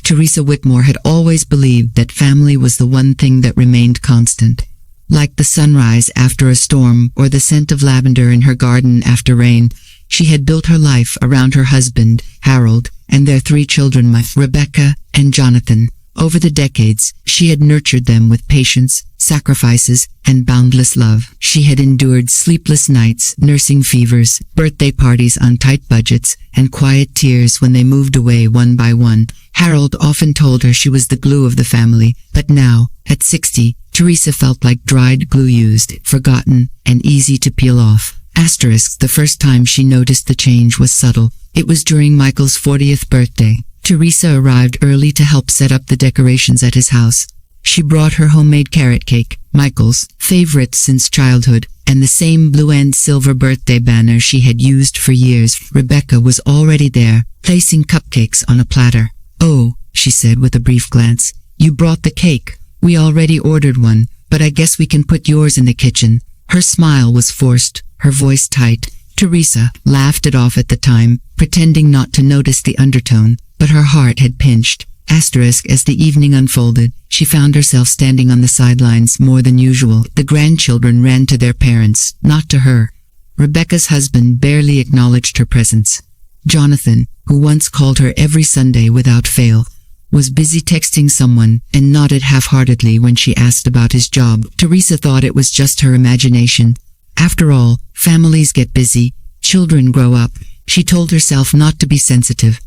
Teresa Whitmore had always believed that family was the one thing that remained constant. Like the sunrise after a storm or the scent of lavender in her garden after rain, she had built her life around her husband, Harold, and their 3 children, Rebecca and Jonathan. Over the decades, she had nurtured them with patience, sacrifices, and boundless love. She had endured sleepless nights, nursing fevers, birthday parties on tight budgets, and quiet tears when they moved away one by one. Harold often told her she was the glue of the family, but now, at 60, Teresa felt like dried glue, used, forgotten, and easy to peel off. The first time she noticed the change was subtle. It was during Michael's 40th birthday. Teresa arrived early to help set up the decorations at his house. She brought her homemade carrot cake, Michael's favorite since childhood, and the same blue and silver birthday banner she had used for years. Rebecca was already there, placing cupcakes on a platter. "Oh," she said with a brief glance, "you brought the cake. We already ordered one, but I guess we can put yours in the kitchen." Her smile was forced, her voice tight. Teresa laughed it off at the time, pretending not to notice the undertone, but her heart had pinched. As the evening unfolded, she found herself standing on the sidelines more than usual. The grandchildren ran to their parents, not to her. Rebecca's husband barely acknowledged her presence. Jonathan, who once called her every Sunday without fail, was busy texting someone and nodded half-heartedly when she asked about his job. Teresa thought it was just her imagination. After all, families get busy, children grow up. She told herself not to be sensitive.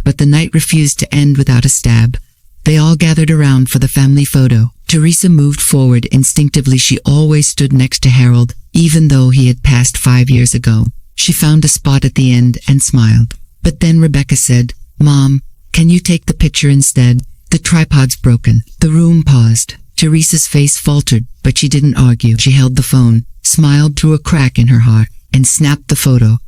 But the night refused to end without a stab. They all gathered around for the family photo. Teresa moved forward instinctively. She always stood next to Harold, even though he had passed 5 years ago. She found a spot at the end and smiled. But then Rebecca said, "Mom, can you take the picture instead? The tripod's broken." The room paused. Teresa's face faltered, but she didn't argue. She held the phone, smiled through a crack in her heart, and snapped the photo.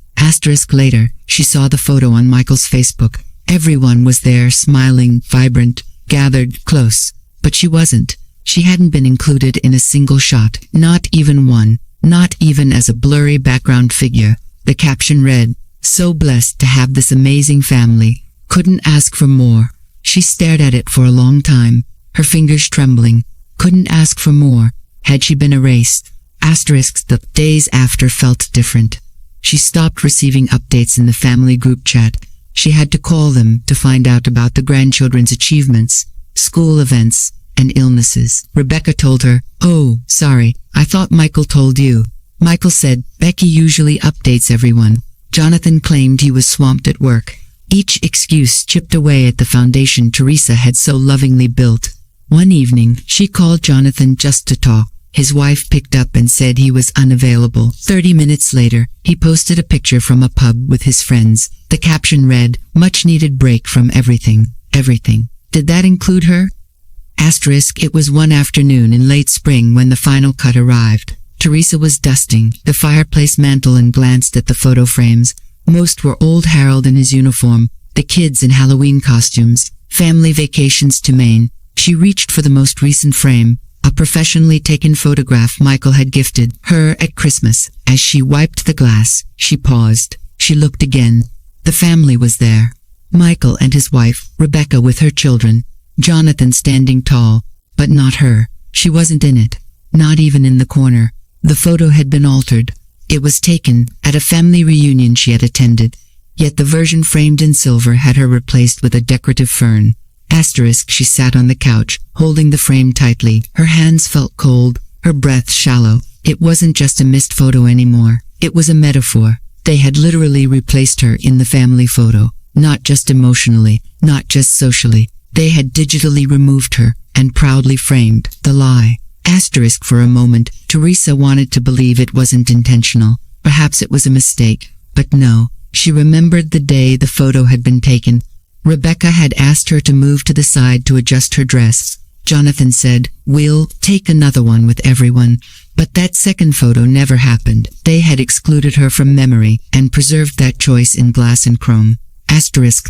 Later, she saw the photo on Michael's Facebook. Everyone was there, smiling, vibrant, gathered close. But she wasn't. She hadn't been included in a single shot. Not even one. Not even as a blurry background figure. The caption read, "So blessed to have this amazing family. Couldn't ask for more." She stared at it for a long time, her fingers trembling. Couldn't ask for more. Had she been erased? The days after felt different. She stopped receiving updates in the family group chat. She had to call them to find out about the grandchildren's achievements, school events, and illnesses. Rebecca told her, "Oh, sorry, I thought Michael told you." Michael said, "Becky usually updates everyone." Jonathan claimed he was swamped at work. Each excuse chipped away at the foundation Teresa had so lovingly built. One evening, she called Jonathan just to talk. His wife picked up and said he was unavailable. 30 minutes later, he posted a picture from a pub with his friends. The caption read, "Much needed break from everything." Everything. Did that include her? It was one afternoon in late spring when the final cut arrived. Teresa was dusting the fireplace mantel and glanced at the photo frames. Most were old Harold in his uniform, the kids in Halloween costumes, family vacations to Maine. She reached for the most recent frame, a professionally taken photograph Michael had gifted her at Christmas. As she wiped the glass, she paused. She looked again. The family was there. Michael and his wife, Rebecca with her children, Jonathan standing tall, but not her. She wasn't in it. Not even in the corner. The photo had been altered. It was taken at a family reunion she had attended, yet the version framed in silver had her replaced with a decorative fern. She sat on the couch, holding the frame tightly. Her hands felt cold, her breath shallow. It wasn't just a missed photo anymore. It was a metaphor. They had literally replaced her in the family photo. Not just emotionally, not just socially. They had digitally removed her and proudly framed the lie. For a moment, Teresa wanted to believe it wasn't intentional. Perhaps it was a mistake. But no, she remembered the day the photo had been taken. Rebecca had asked her to move to the side to adjust her dress. Jonathan said, "We'll take another one with everyone." But that second photo never happened. They had excluded her from memory and preserved that choice in glass and chrome.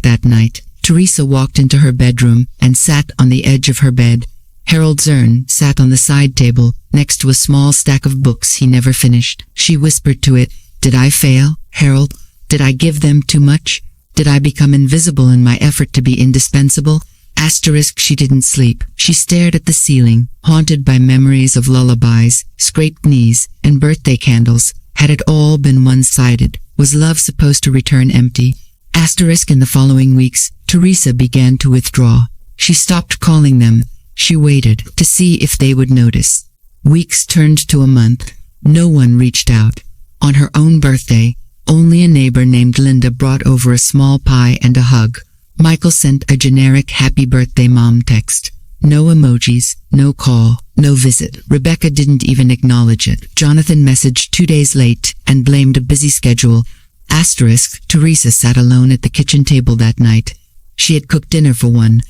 That night, Teresa walked into her bedroom and sat on the edge of her bed. Harold Zern sat on the side table, next to a small stack of books he never finished. She whispered to it, "Did I fail, Harold? Did I give them too much? Did I become invisible in my effort to be indispensable? Asterisk, she didn't sleep. She stared at the ceiling, haunted by memories of lullabies, scraped knees, and birthday candles. Had it all been one-sided? Was love supposed to return empty? Asterisk, in the following weeks, Teresa began to withdraw. She stopped calling them. She waited to see if they would notice. Weeks turned to a month. No one reached out. On her own birthday, only a neighbor named Linda brought over a small pie and a hug. Michael sent a generic happy birthday mom text. No emojis, no call, no visit. Rebecca didn't even acknowledge it. Jonathan messaged 2 days late and blamed a busy schedule. Asterisk, Teresa sat alone at the kitchen table that night. She had cooked dinner for one.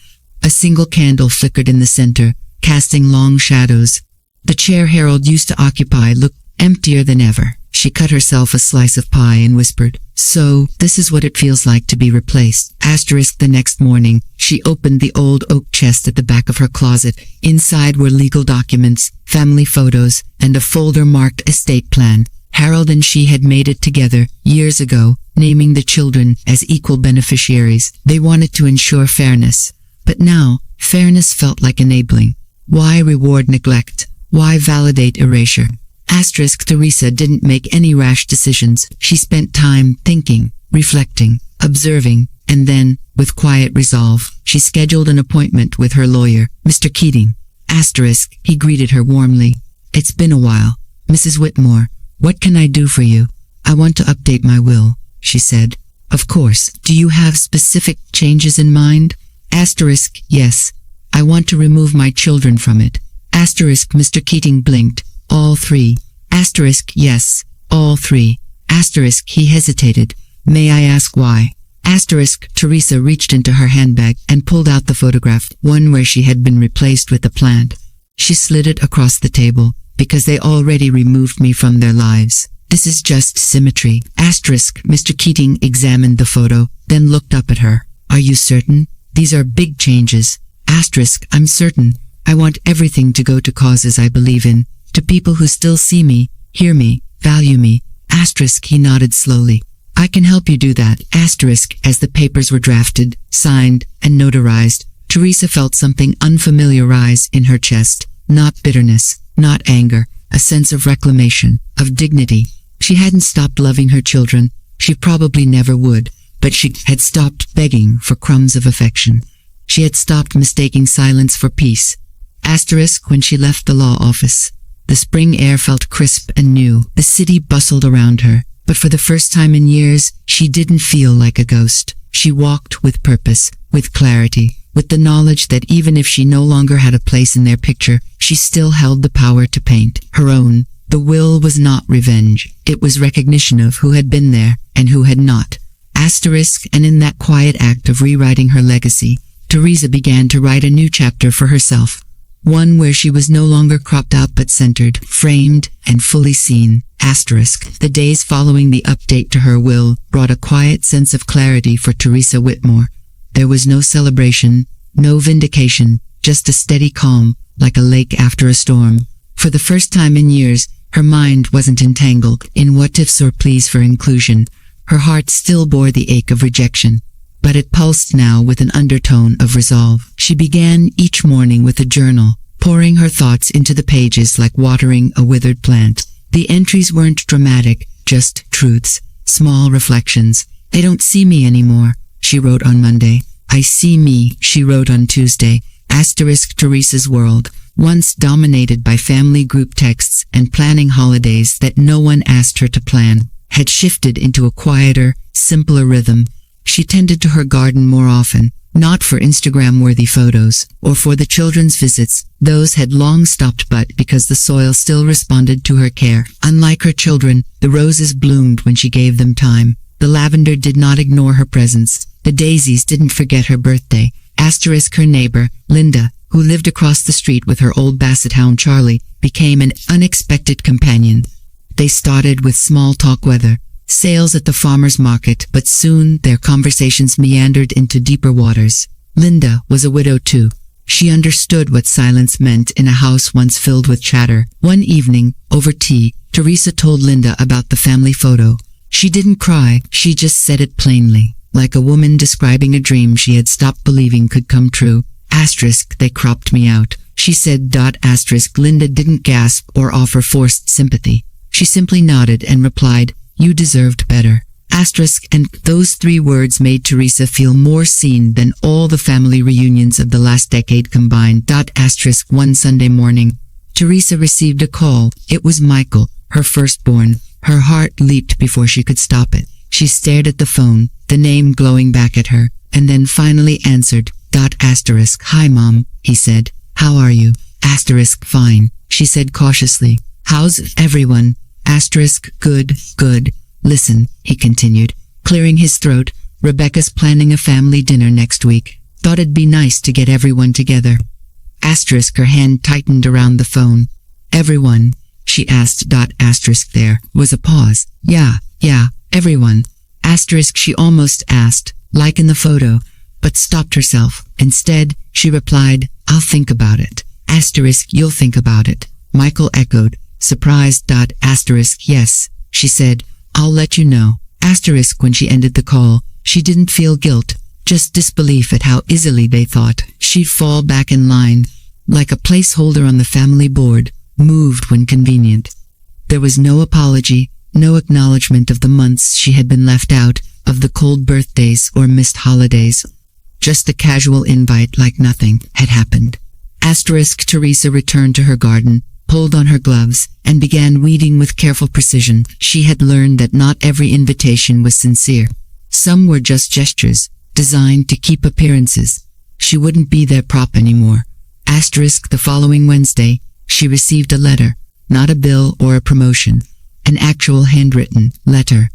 A single candle flickered in the center, casting long shadows. The chair Harold used to occupy looked emptier than ever. She cut herself a slice of pie and whispered, "So, this is what it feels like to be replaced." Asterisk, the next morning, she opened the old oak chest at the back of her closet. Inside were legal documents, family photos, and a folder marked estate plan. Harold and she had made it together years ago, naming the children as equal beneficiaries. They wanted to ensure fairness. But now, fairness felt like enabling. Why reward neglect? Why validate erasure? Asterisk, Teresa didn't make any rash decisions. She spent time thinking, reflecting, observing, and then, with quiet resolve, she scheduled an appointment with her lawyer, Mr. Keating. Asterisk, he greeted her warmly. "It's been a while. Mrs. Whitmore, what can I do for you?" "I want to update my will," she said. "Of course. Do you have specific changes in mind?" Asterisk, yes. "I want to remove my children from it." Asterisk, Mr. Keating blinked. "All three?" Asterisk, yes. "All three." Asterisk, he hesitated. "May I ask why?" Asterisk, Teresa reached into her handbag and pulled out the photograph, one where she had been replaced with a plant. She slid it across the table. "Because they already removed me from their lives. This is just symmetry." Asterisk, Mr. Keating examined the photo, then looked up at her. "Are you certain? These are big changes." Asterisk, "I'm certain. I want everything to go to causes I believe in, to people who still see me, hear me, value me." Asterisk, he nodded slowly. "I can help you do that." Asterisk, as the papers were drafted, signed, and notarized, Teresa felt something unfamiliar rise in her chest. Not bitterness, not anger, a sense of reclamation, of dignity. She hadn't stopped loving her children. She probably never would. But she had stopped begging for crumbs of affection. She had stopped mistaking silence for peace. Asterisk, when she left the law office, the spring air felt crisp and new. The city bustled around her, but for the first time in years, she didn't feel like a ghost. She walked with purpose, with clarity, with the knowledge that even if she no longer had a place in their picture, she still held the power to paint her own. The will was not revenge. It was recognition of who had been there and who had not. Asterisk, and in that quiet act of rewriting her legacy, Teresa began to write a new chapter for herself. One where she was no longer cropped out but centered, framed, and fully seen. Asterisk, the days following the update to her will brought a quiet sense of clarity for Teresa Whitmore. There was no celebration, no vindication, just a steady calm, like a lake after a storm. For the first time in years, her mind wasn't entangled in what-ifs or pleas for inclusion. Her heart still bore the ache of rejection, but it pulsed now with an undertone of resolve. She began each morning with a journal, pouring her thoughts into the pages like watering a withered plant. The entries weren't dramatic, just truths, small reflections. "They don't see me anymore," she wrote on Monday. "I see me," she wrote on Tuesday. Asterisk, Teresa's world, once dominated by family group texts and planning holidays that no one asked her to plan, had shifted into a quieter, simpler rhythm. She tended to her garden more often, not for Instagram-worthy photos, or for the children's visits. Those had long stopped, but because the soil still responded to her care. Unlike her children, the roses bloomed when she gave them time. The lavender did not ignore her presence. The daisies didn't forget her birthday. Asterisk, her neighbor, Linda, who lived across the street with her old basset hound Charlie, became an unexpected companion. They started with small talk, weather, sales at the farmer's market, but soon their conversations meandered into deeper waters. Linda was a widow too. She understood what silence meant in a house once filled with chatter. One evening, over tea, Teresa told Linda about the family photo. She didn't cry, she just said it plainly. like a woman describing a dream she had stopped believing could come true. Asterisk, they cropped me out, she said. Asterisk, Linda didn't gasp or offer forced sympathy. She simply nodded and replied, you deserved better. Asterisk, and those 3 words made Teresa feel more seen than all the family reunions of the last decade combined. Asterisk, one Sunday morning, Teresa received a call. It was Michael, her firstborn. Her heart leaped before she could stop it. She stared at the phone, the name glowing back at her, and then finally answered. Asterisk, hi Mom, he said. How are you? Asterisk, fine, she said cautiously. How's everyone? Asterisk, good, good. Listen, he continued, clearing his throat, Rebecca's planning a family dinner next week. Thought it'd be nice to get everyone together. Asterisk, her hand tightened around the phone. Everyone? She asked. Asterisk, there was a pause. Yeah, everyone. Asterisk, she almost asked, like in the photo, but stopped herself. Instead, she replied, I'll think about it. Asterisk, you'll think about it. Michael echoed, surprised. Asterisk, yes, she said, I'll let you know. Asterisk, when she ended the call, she didn't feel guilt, just disbelief at how easily they thought she'd fall back in line, like a placeholder on the family board, moved when convenient. There was no apology, no acknowledgement of the months she had been left out, of the cold birthdays or missed holidays. Just a casual invite like nothing had happened. Asterisk, Teresa returned to her garden, pulled on her gloves, and began weeding with careful precision. She had learned that not every invitation was sincere. Some were just gestures, designed to keep appearances. She wouldn't be their prop anymore. Asterisk, the following Wednesday, she received a letter, not a bill or a promotion, an actual handwritten letter.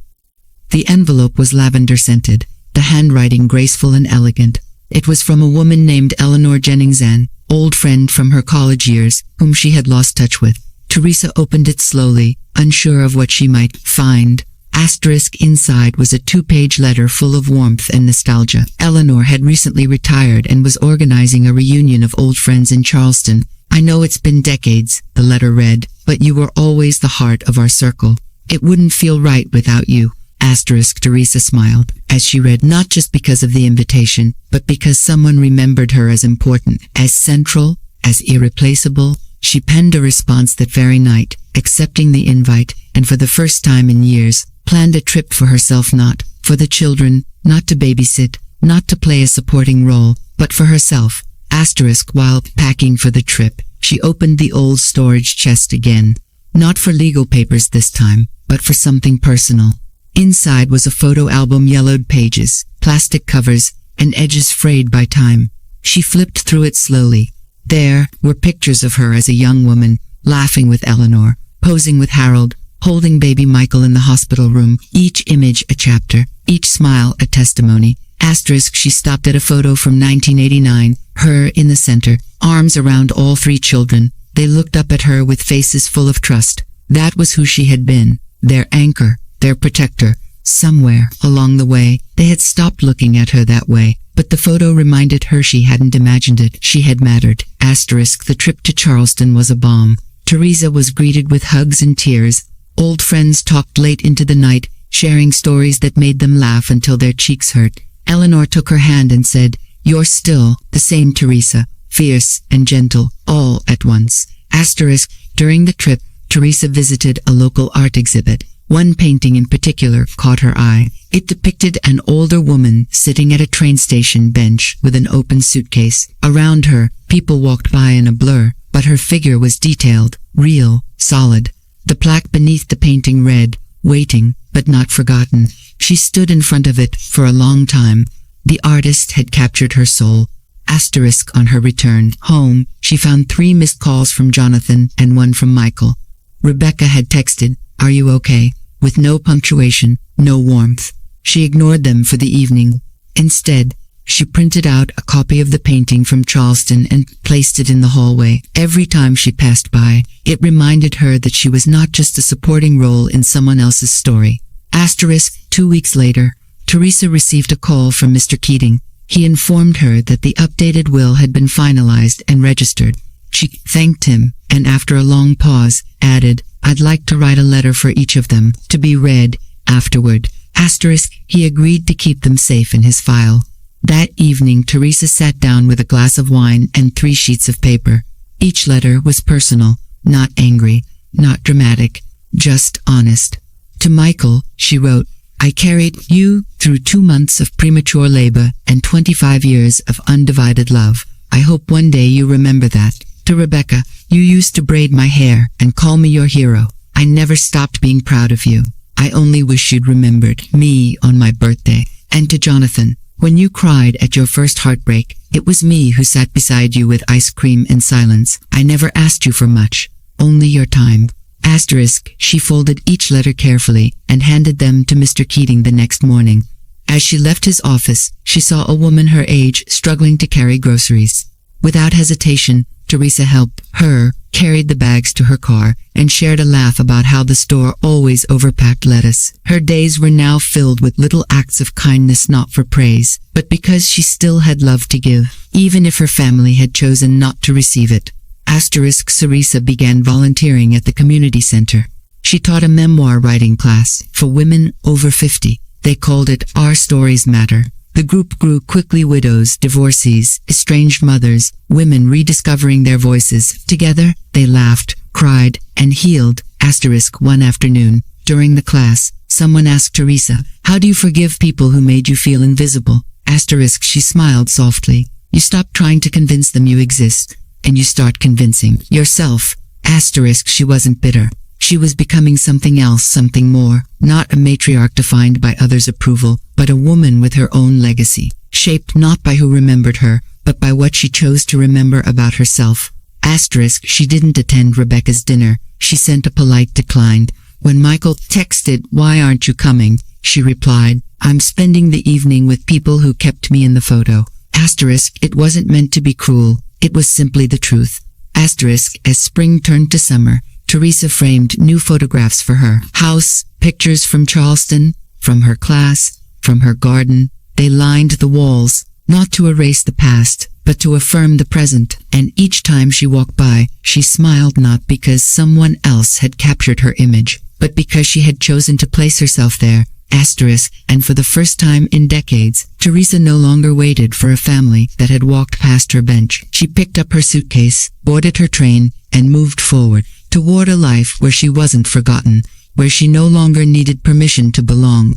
The envelope was lavender-scented, the handwriting graceful and elegant. It was from a woman named Eleanor Jennings, an old friend from her college years, whom she had lost touch with. Teresa opened it slowly, unsure of what she might find. Asterisk, inside was a 2-page letter full of warmth and nostalgia. Eleanor had recently retired and was organizing a reunion of old friends in Charleston. I know it's been decades, the letter read, but you were always the heart of our circle. It wouldn't feel right without you. Asterisk, Teresa smiled as she read, not just because of the invitation, but because someone remembered her as important, as central, as irreplaceable. She penned a response that very night, accepting the invite, and for the first time in years, planned a trip for herself, not for the children, not to babysit, not to play a supporting role, but for herself. Asterisk, while packing for the trip, she opened the old storage chest again, not for legal papers this time, but for something personal. Inside was a photo album, yellowed pages, plastic covers, and edges frayed by time. She flipped through it slowly. There were pictures of her as a young woman, laughing with Eleanor, posing with Harold, holding baby Michael in the hospital room, each image a chapter, each smile a testimony. Asterisk, she stopped at a photo from 1989, her in the center, arms around all 3 children. They looked up at her with faces full of trust. That was who she had been, their anchor, their protector. Somewhere along the way, they had stopped looking at her that way, but the photo reminded her she hadn't imagined it. She had mattered. Asterisk, the trip to Charleston was a bomb. Teresa was greeted with hugs and tears. Old friends talked late into the night, sharing stories that made them laugh until their cheeks hurt. Eleanor took her hand and said, "You're still the same Teresa, fierce and gentle, all at once." Asterisk, during the trip, Teresa visited a local art exhibit. One painting in particular caught her eye. It depicted an older woman sitting at a train station bench with an open suitcase. Around her, people walked by in a blur, but her figure was detailed, real, solid. The plaque beneath the painting read, "Waiting, but not forgotten." She stood in front of it for a long time. The artist had captured her soul. Asterisk, on her return home, she found 3 missed calls from Jonathan and 1 from Michael. Rebecca had texted, "Are you okay?" with no punctuation, no warmth. She ignored them for the evening. Instead, she printed out a copy of the painting from Charleston and placed it in the hallway. Every time she passed by, it reminded her that she was not just a supporting role in someone else's story. Asterisk, 2 weeks later, Teresa received a call from Mr. Keating. He informed her that the updated will had been finalized and registered. She thanked him, and after a long pause, added, "I'd like to write a letter for each of them, to be read afterward." Asterisk, he agreed to keep them safe in his file. That evening, Teresa sat down with a glass of wine and 3 sheets of paper. Each letter was personal, not angry, not dramatic, just honest. To Michael, she wrote, I carried you through 2 months of premature labor and 25 years of undivided love. I hope one day you remember that. To Rebecca, you used to braid my hair and call me your hero. I never stopped being proud of you. I only wish you'd remembered me on my birthday. And to Jonathan, when you cried at your first heartbreak, it was me who sat beside you with ice cream and silence. I never asked you for much, only your time. Asterisk, she folded each letter carefully and handed them to Mr. Keating the next morning. As she left his office, she saw a woman her age struggling to carry groceries. Without hesitation, Teresa helped her, carried the bags to her car, and shared a laugh about how the store always overpacked lettuce. Her days were now filled with little acts of kindness, not for praise, but because she still had love to give, even if her family had chosen not to receive it. Asterisk, Teresa began volunteering at the community center. She taught a memoir writing class for women over 50. They called it Our Stories Matter. The group grew quickly. Widows, divorcees, estranged mothers, women rediscovering their voices. Together, they laughed, cried, and healed. Asterisk, one afternoon, during the class, someone asked Teresa, how do you forgive people who made you feel invisible? Asterisk, she smiled softly. You stop trying to convince them you exist, and you start convincing yourself. Asterisk, she wasn't bitter. She was becoming something else, something more, not a matriarch defined by others' approval, but a woman with her own legacy, shaped not by who remembered her, but by what she chose to remember about herself. Asterisk, she didn't attend Rebecca's dinner. She sent a polite decline. When Michael texted, why aren't you coming? She replied, I'm spending the evening with people who kept me in the photo. Asterisk, it wasn't meant to be cruel. It was simply the truth. Asterisk, as spring turned to summer, Teresa framed new photographs for her house, pictures from Charleston, from her class, from her garden. They lined the walls, not to erase the past, but to affirm the present. And each time she walked by, she smiled not because someone else had captured her image, but because she had chosen to place herself there. Asterisk, and for the first time in decades, Teresa no longer waited for a family that had walked past her bench. She picked up her suitcase, boarded her train, and moved forward toward a life where she wasn't forgotten, where she no longer needed permission to belong,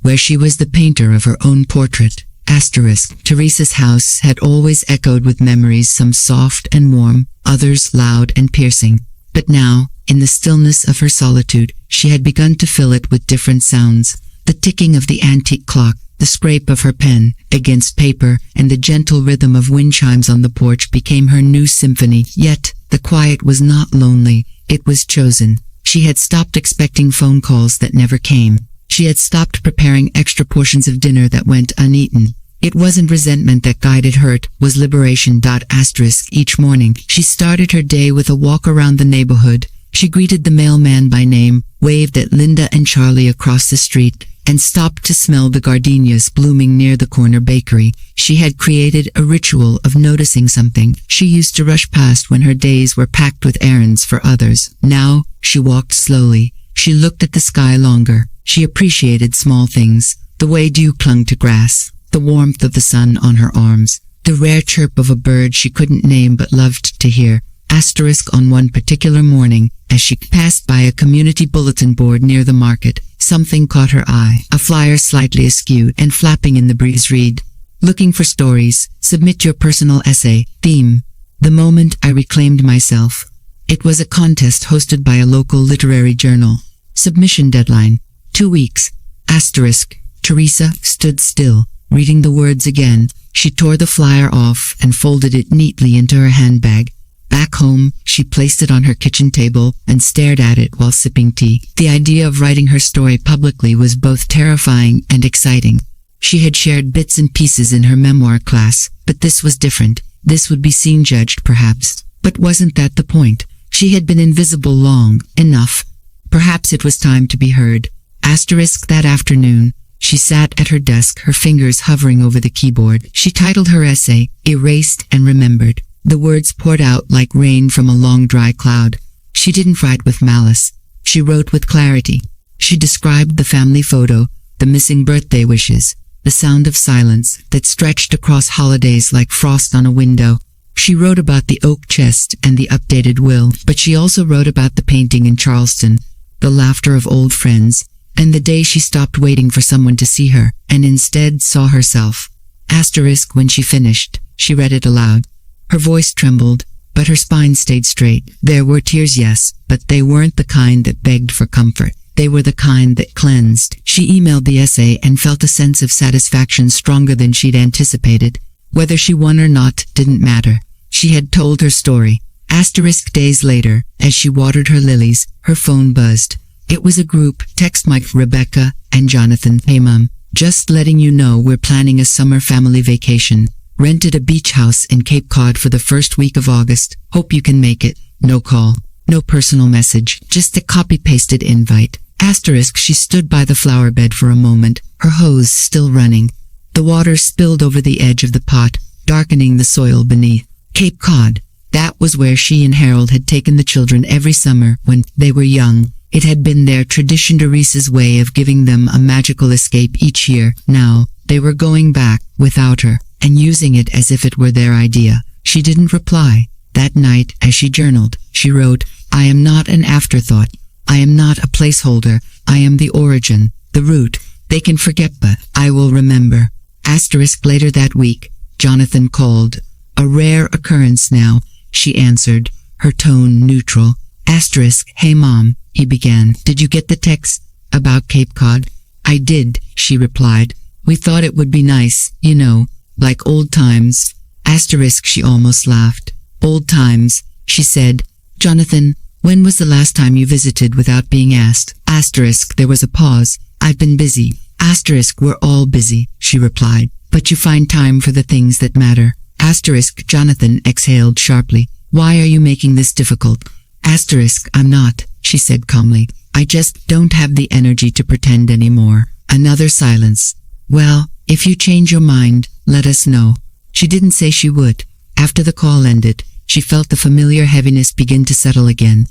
where she was the painter of her own portrait. Asterisk, Teresa's house had always echoed with memories, some soft and warm, others loud and piercing. But now, in the stillness of her solitude, she had begun to fill it with different sounds. The ticking of the antique clock, the scrape of her pen against paper, and the gentle rhythm of wind chimes on the porch became her new symphony. Yet, the quiet was not lonely. It was chosen. She had stopped expecting phone calls that never came. She had stopped preparing extra portions of dinner that went uneaten. It wasn't resentment that guided her, it was liberation. Asterisk, each morning, she started her day with a walk around the neighborhood. She greeted the mailman by name, waved at Linda and Charlie across the street, and stopped to smell the gardenias blooming near the corner bakery. She had created a ritual of noticing something she used to rush past when her days were packed with errands for others. Now, she walked slowly. She looked at the sky longer. She appreciated small things, the way dew clung to grass, the warmth of the sun on her arms, the rare chirp of a bird she couldn't name but loved to hear. Asterisk, on one particular morning, as she passed by a community bulletin board near the market, something caught her eye. A flyer slightly askew and flapping in the breeze read, looking for stories, submit your personal essay. Theme, the moment I reclaimed myself. It was a contest hosted by a local literary journal. Submission deadline, 2 weeks. Asterisk, Teresa stood still, reading the words again. She tore the flyer off and folded it neatly into her handbag. Back home, she placed it on her kitchen table and stared at it while sipping tea. The idea of writing her story publicly was both terrifying and exciting. She had shared bits and pieces in her memoir class, but this was different. This would be seen, judged perhaps. But wasn't that the point? She had been invisible long enough. Perhaps it was time to be heard. Asterisk, that afternoon, she sat at her desk, her fingers hovering over the keyboard. She titled her essay, Erased and Remembered. The words poured out like rain from a long dry cloud. She didn't write with malice. She wrote with clarity. She described the family photo, the missing birthday wishes, the sound of silence that stretched across holidays like frost on a window. She wrote about the oak chest and the updated will, but she also wrote about the painting in Charleston, the laughter of old friends, and the day she stopped waiting for someone to see her, and instead saw herself. Asterisk. When she finished, she read it aloud. Her voice trembled, but her spine stayed straight. There were tears, yes, but they weren't the kind that begged for comfort. They were the kind that cleansed. She emailed the essay and felt a sense of satisfaction stronger than she'd anticipated. Whether she won or not didn't matter. She had told her story. Asterisk. Days later, as she watered her lilies, her phone buzzed. It was a group text. Mike, Rebecca, and Jonathan. Hey Mom, just letting you know we're planning a summer family vacation. Rented a beach house in Cape Cod for the first week of August. Hope you can make it. No call. No personal message. Just a copy-pasted invite. Asterisk. She stood by the flower bed for a moment, her hose still running. The water spilled over the edge of the pot, darkening the soil beneath. Cape Cod. That was where she and Harold had taken the children every summer when they were young. It had been their tradition, Teresa's way of giving them a magical escape each year. Now, they were going back, without her, and using it as if it were their idea. She didn't reply. That night, as she journaled, she wrote, I am not an afterthought. I am not a placeholder. I am the origin, the root. They can forget, but I will remember. Asterisk. Later that week, Jonathan called. A rare occurrence now, she answered, her tone neutral. Asterisk. Hey Mom, he began. Did you get the text about Cape Cod? I did, she replied. We thought it would be nice, you know, like old times. Asterisk. She almost laughed. Old times, she said. Jonathan, when was the last time you visited without being asked? Asterisk. There was a pause. I've been busy. Asterisk. We're all busy, she replied. But you find time for the things that matter. Asterisk. Jonathan exhaled sharply. Why are you making this difficult? Asterisk. I'm not, she said calmly. I just don't have the energy to pretend anymore. Another silence. Well, if you change your mind, let us know. She didn't say she would. After the call ended, she felt the familiar heaviness begin to settle again.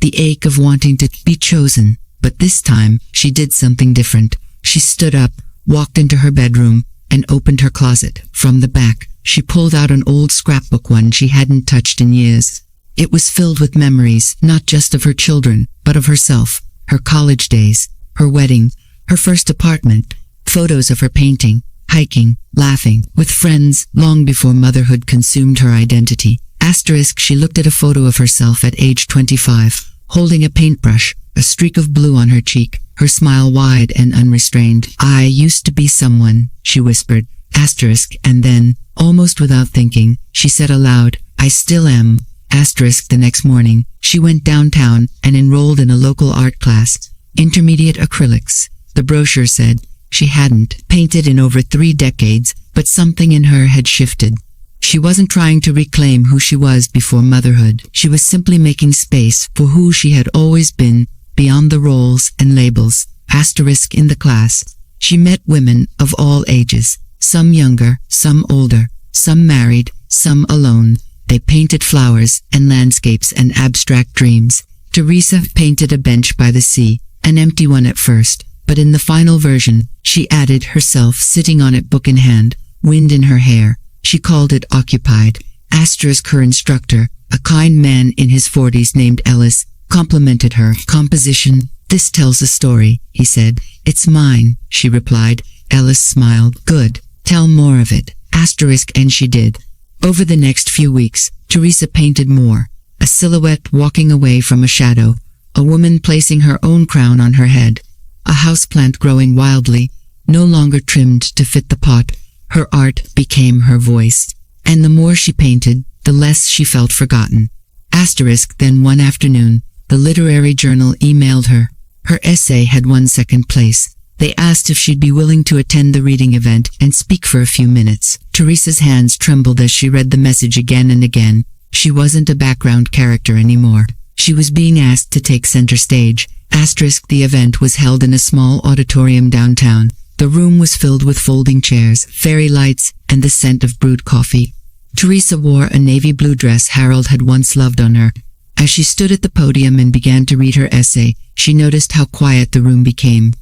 The ache of wanting to be chosen. But this time, she did something different. She stood up, walked into her bedroom, and opened her closet. From the back, she pulled out an old scrapbook, one she hadn't touched in years. It was filled with memories, not just of her children, but of herself, her college days, her wedding, her first apartment, photos of her painting, hiking, laughing, with friends, long before motherhood consumed her identity. Asterisk. She looked at a photo of herself at age 25, holding a paintbrush, a streak of blue on her cheek, her smile wide and unrestrained. I used to be someone, she whispered. Asterisk. And then, almost without thinking, she said aloud, I still am. Asterisk. The next morning, she went downtown and enrolled in a local art class. Intermediate acrylics, the brochure said. She hadn't painted in over 3 decades, but something in her had shifted. She wasn't trying to reclaim who she was before motherhood. She was simply making space for who she had always been, beyond the roles and labels. Asterisk. In the class, she met women of all ages, some younger, some older, some married, some alone. They painted flowers and landscapes and abstract dreams. Teresa painted a bench by the sea, an empty one at first, but in the final version, she added herself sitting on it, book in hand, wind in her hair. She called it Occupied. Asterisk. Her instructor, a kind man in his 40s named Ellis, complimented her composition. This tells a story, he said. It's mine, she replied. Ellis smiled. Good. Tell more of it. Asterisk. And she did. Over the next few weeks, Teresa painted more. A silhouette walking away from a shadow. A woman placing her own crown on her head. A houseplant growing wildly, no longer trimmed to fit the pot. Her art became her voice. And the more she painted, the less she felt forgotten. Asterisk. Then one afternoon, the literary journal emailed her. Her essay had won second place. They asked if she'd be willing to attend the reading event and speak for a few minutes. Teresa's hands trembled as she read the message again and again. She wasn't a background character anymore. She was being asked to take center stage. Asterisk. The event was held in a small auditorium downtown. The room was filled with folding chairs, fairy lights, and the scent of brewed coffee. Teresa wore a navy blue dress Harold had once loved on her. As she stood at the podium and began to read her essay, she noticed how quiet the room became.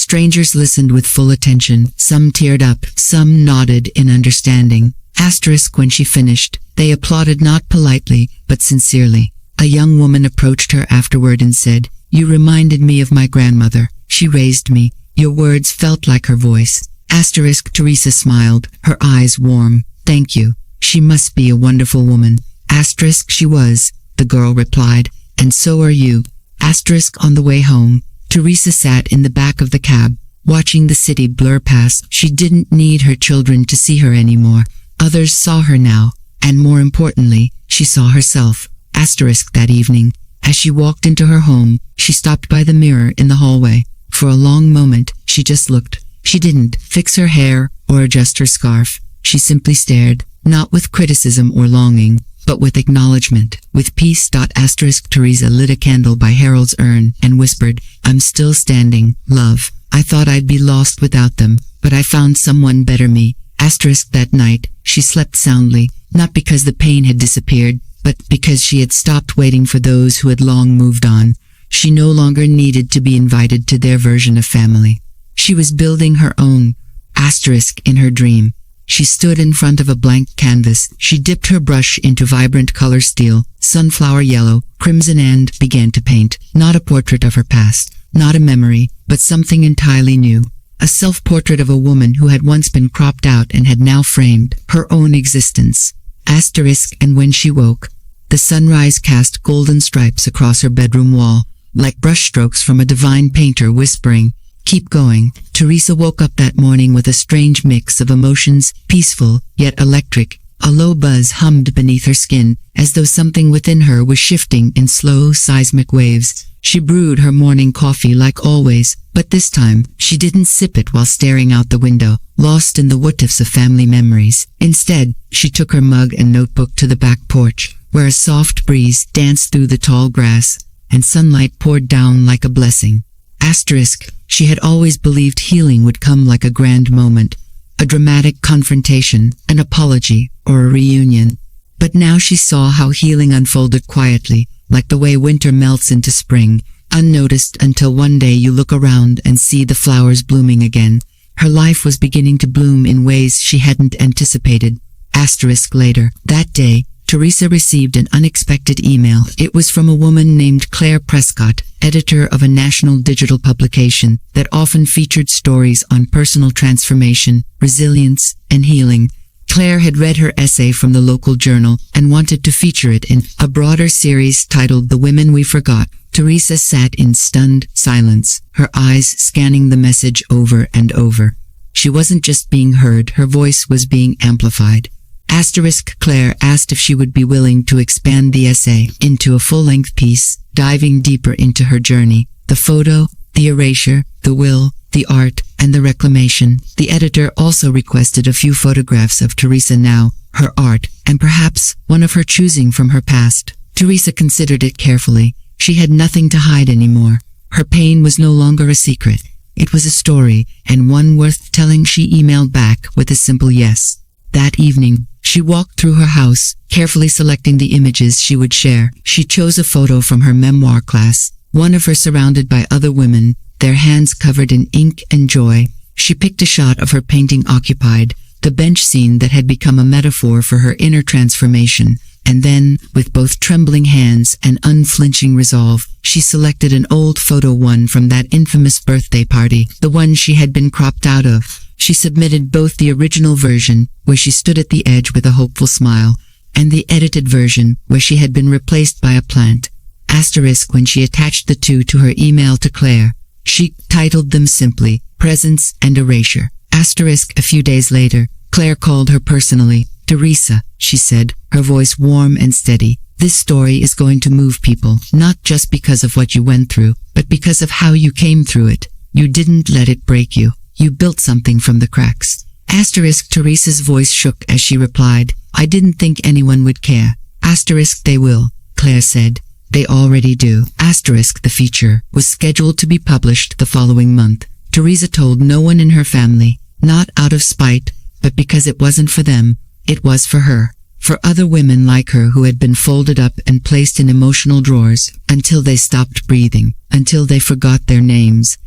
Strangers listened with full attention. Some teared up, some nodded in understanding. Asterisk when she finished, they applauded not politely, but sincerely. A young woman approached her afterward and said, "You reminded me of my grandmother. She raised me." Your words felt like her voice. Asterisk Teresa smiled, her eyes warm. "Thank you. She must be a wonderful woman." Asterisk she was, the girl replied, "and so are you." Asterisk on the way home, Teresa sat in the back of the cab, watching the city blur past. She didn't need her children to see her anymore. Others saw her now, and more importantly, she saw herself. Asterisk that evening, as she walked into her home, she stopped by the mirror in the hallway. For a long moment, she just looked. She didn't fix her hair or adjust her scarf. She simply stared, not with criticism or longing, but with acknowledgement, with peace. Asterisk Teresa lit a candle by Harold's urn and whispered, "I'm still standing, love. I thought I'd be lost without them, but I found someone better me." Asterisk that night, she slept soundly, not because the pain had disappeared, but because she had stopped waiting for those who had long moved on. She no longer needed to be invited to their version of family. She was building her own. Asterisk in her dream. She stood in front of a blank canvas. She dipped her brush into vibrant color steel, sunflower yellow, crimson, and began to paint. Not a portrait of her past, not a memory, but something entirely new. A self-portrait of a woman who had once been cropped out and had now framed her own existence. Asterisk and when she woke, the sunrise cast golden stripes across her bedroom wall, like brushstrokes from a divine painter whispering, "Keep going." Teresa woke up that morning with a strange mix of emotions, peaceful, yet electric. A low buzz hummed beneath her skin, as though something within her was shifting in slow, seismic waves. She brewed her morning coffee like always, but this time, she didn't sip it while staring out the window, lost in the what-ifs of family memories. Instead, she took her mug and notebook to the back porch, where a soft breeze danced through the tall grass, and sunlight poured down like a blessing. Asterisk, she had always believed healing would come like a grand moment, a dramatic confrontation, an apology, or a reunion. But now she saw how healing unfolded quietly, like the way winter melts into spring, unnoticed until one day you look around and see the flowers blooming again. Her life was beginning to bloom in ways she hadn't anticipated. Asterisk later, that day, Teresa received an unexpected email. It was from a woman named Claire Prescott, editor of a national digital publication that often featured stories on personal transformation, resilience, and healing. Claire had read her essay from the local journal and wanted to feature it in a broader series titled The Women We Forgot. Teresa sat in stunned silence, her eyes scanning the message over and over. She wasn't just being heard, her voice was being amplified. Asterisk Claire asked if she would be willing to expand the essay into a full-length piece, diving deeper into her journey. The photo, the erasure, the will, the art, and the reclamation. The editor also requested a few photographs of Teresa now, her art, and perhaps one of her choosing from her past. Teresa considered it carefully. She had nothing to hide anymore. Her pain was no longer a secret. It was a story, and one worth telling. She emailed back with a simple yes. That evening, she walked through her house, carefully selecting the images she would share. She chose a photo from her memoir class, one of her surrounded by other women, their hands covered in ink and joy. She picked a shot of her painting occupied, the bench scene that had become a metaphor for her inner transformation. And then, with both trembling hands and unflinching resolve, she selected an old photo, one from that infamous birthday party, the one she had been cropped out of. She submitted both the original version, where she stood at the edge with a hopeful smile, and the edited version, where she had been replaced by a plant. Asterisk when she attached the two to her email to Claire, she titled them simply, Presence and Erasure. Asterisk a few days later, Claire called her personally. "Teresa," she said, her voice warm and steady, "this story is going to move people, not just because of what you went through, but because of how you came through it. You didn't let it break you. You built something from the cracks." Asterisk Teresa's voice shook as she replied, "I didn't think anyone would care." Asterisk they will, Claire said. "They already do." Asterisk the feature was scheduled to be published the following month. Teresa told no one in her family, not out of spite, but because it wasn't for them, it was for her. For other women like her who had been folded up and placed in emotional drawers until they stopped breathing, until they forgot their names.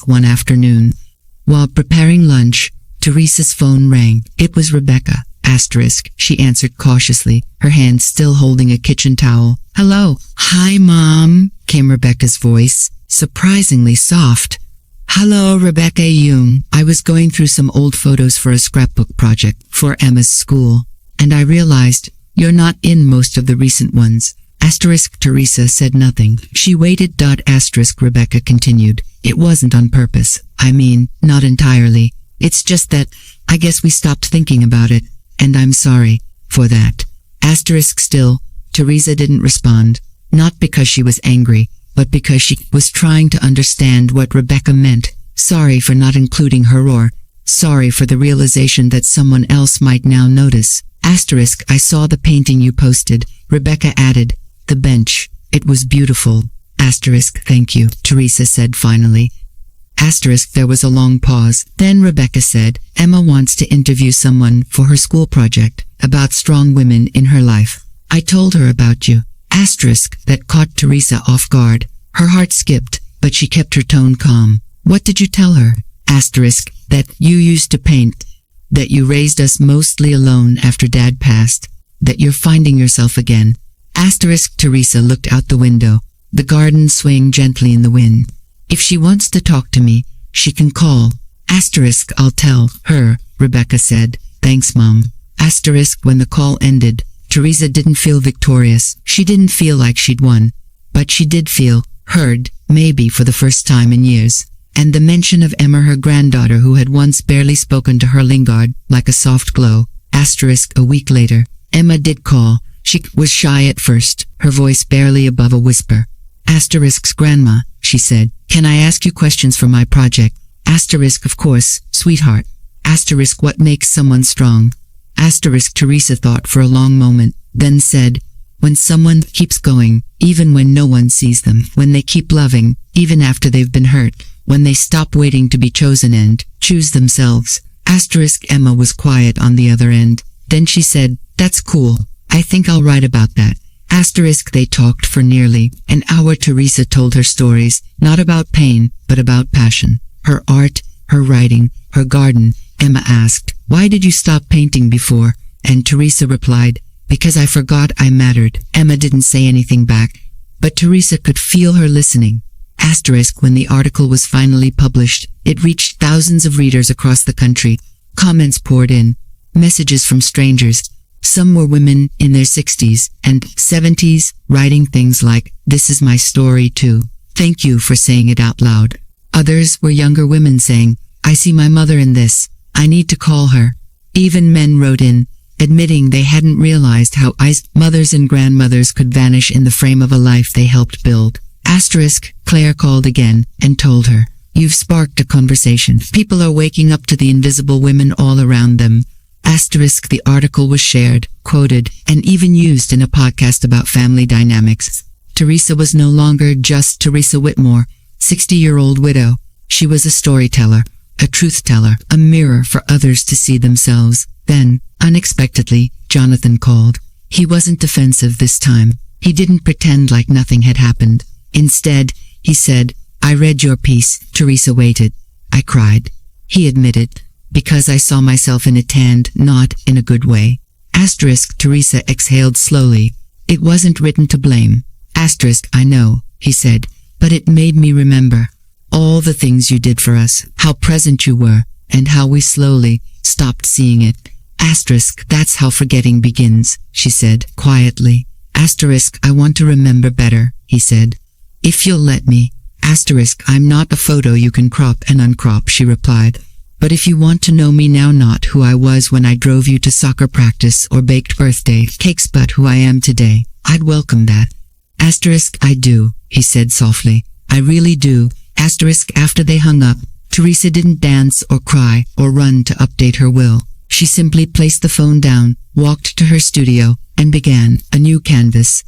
One afternoon, while preparing lunch, Teresa's phone rang. It was Rebecca. She answered cautiously, her hand still holding a kitchen towel. Hello. Hi, Mom, came Rebecca's voice, surprisingly soft. Hello, Rebecca Young. I was going through some old photos for a scrapbook project for Emma's school, and I realized you're not in most of the recent ones. Teresa said nothing. She waited. Rebecca continued. It wasn't on purpose. I mean, not entirely. It's just that, I guess we stopped thinking about it, and I'm sorry for that. Still, Teresa didn't respond, not because she was angry, but because she was trying to understand what Rebecca meant. Sorry for not including her, or sorry for the realization that someone else might now notice. I saw the painting you posted, Rebecca added. The bench. It was beautiful. Thank you, Teresa said finally. There was a long pause. Then Rebecca said, Emma wants to interview someone for her school project about strong women in her life. I told her about you. That caught Teresa off guard. Her heart skipped, but she kept her tone calm. What did you tell her? That you used to paint. That you raised us mostly alone after Dad passed. That you're finding yourself again. Teresa looked out the window, the garden swaying gently in the wind. If she wants to talk to me, she can call. I'll tell her, Rebecca said. Thanks, Mom. When the call ended, Teresa didn't feel victorious. She didn't feel like she'd won. But she did feel heard, maybe for the first time in years. And the mention of Emma, her granddaughter who had once barely spoken to her, lingered like a soft glow. A week later, Emma did call. She was shy at first, her voice barely above a whisper. Grandma, she said, can I ask you questions for my project? Of course, sweetheart. What makes someone strong? Teresa thought for a long moment, then said, when someone keeps going, even when no one sees them, when they keep loving, even after they've been hurt, when they stop waiting to be chosen and choose themselves. Emma was quiet on the other end. Then she said, that's cool. I think I'll write about that. They talked for nearly an hour. Teresa told her stories, not about pain, but about passion. Her art, her writing, her garden. Emma asked, why did you stop painting before? And Teresa replied, because I forgot I mattered. Emma didn't say anything back, but Teresa could feel her listening. When the article was finally published, it reached thousands of readers across the country. Comments poured in, messages from strangers. Some were women in their 60s and 70s, writing things like, this is my story too. Thank you for saying it out loud. Others were younger women saying, I see my mother in this. I need to call her. Even men wrote in, admitting they hadn't realized how mothers and grandmothers could vanish in the frame of a life they helped build. Claire called again and told her, you've sparked a conversation. People are waking up to the invisible women all around them. The article was shared, quoted, and even used in a podcast about family dynamics. Teresa was no longer just Teresa Whitmore, 60-year-old widow. She was a storyteller, a truth-teller, a mirror for others to see themselves. Then, unexpectedly, Jonathan called. He wasn't defensive this time. He didn't pretend like nothing had happened. Instead, he said, I read your piece. Teresa waited. I cried. He admitted. Because I saw myself in it and not in a good way. Teresa exhaled slowly. It wasn't written to blame. I know, he said, but it made me remember all the things you did for us, how present you were, and how we slowly stopped seeing it. That's how forgetting begins, she said, quietly. I want to remember better, he said. If you'll let me. I'm not a photo you can crop and uncrop, she replied. But if you want to know me now, not who I was when I drove you to soccer practice or baked birthday cakes, but who I am today, I'd welcome that. I do, he said softly. I really do. After they hung up, Teresa didn't dance or cry or run to update her will. She simply placed the phone down, walked to her studio, and began a new canvas.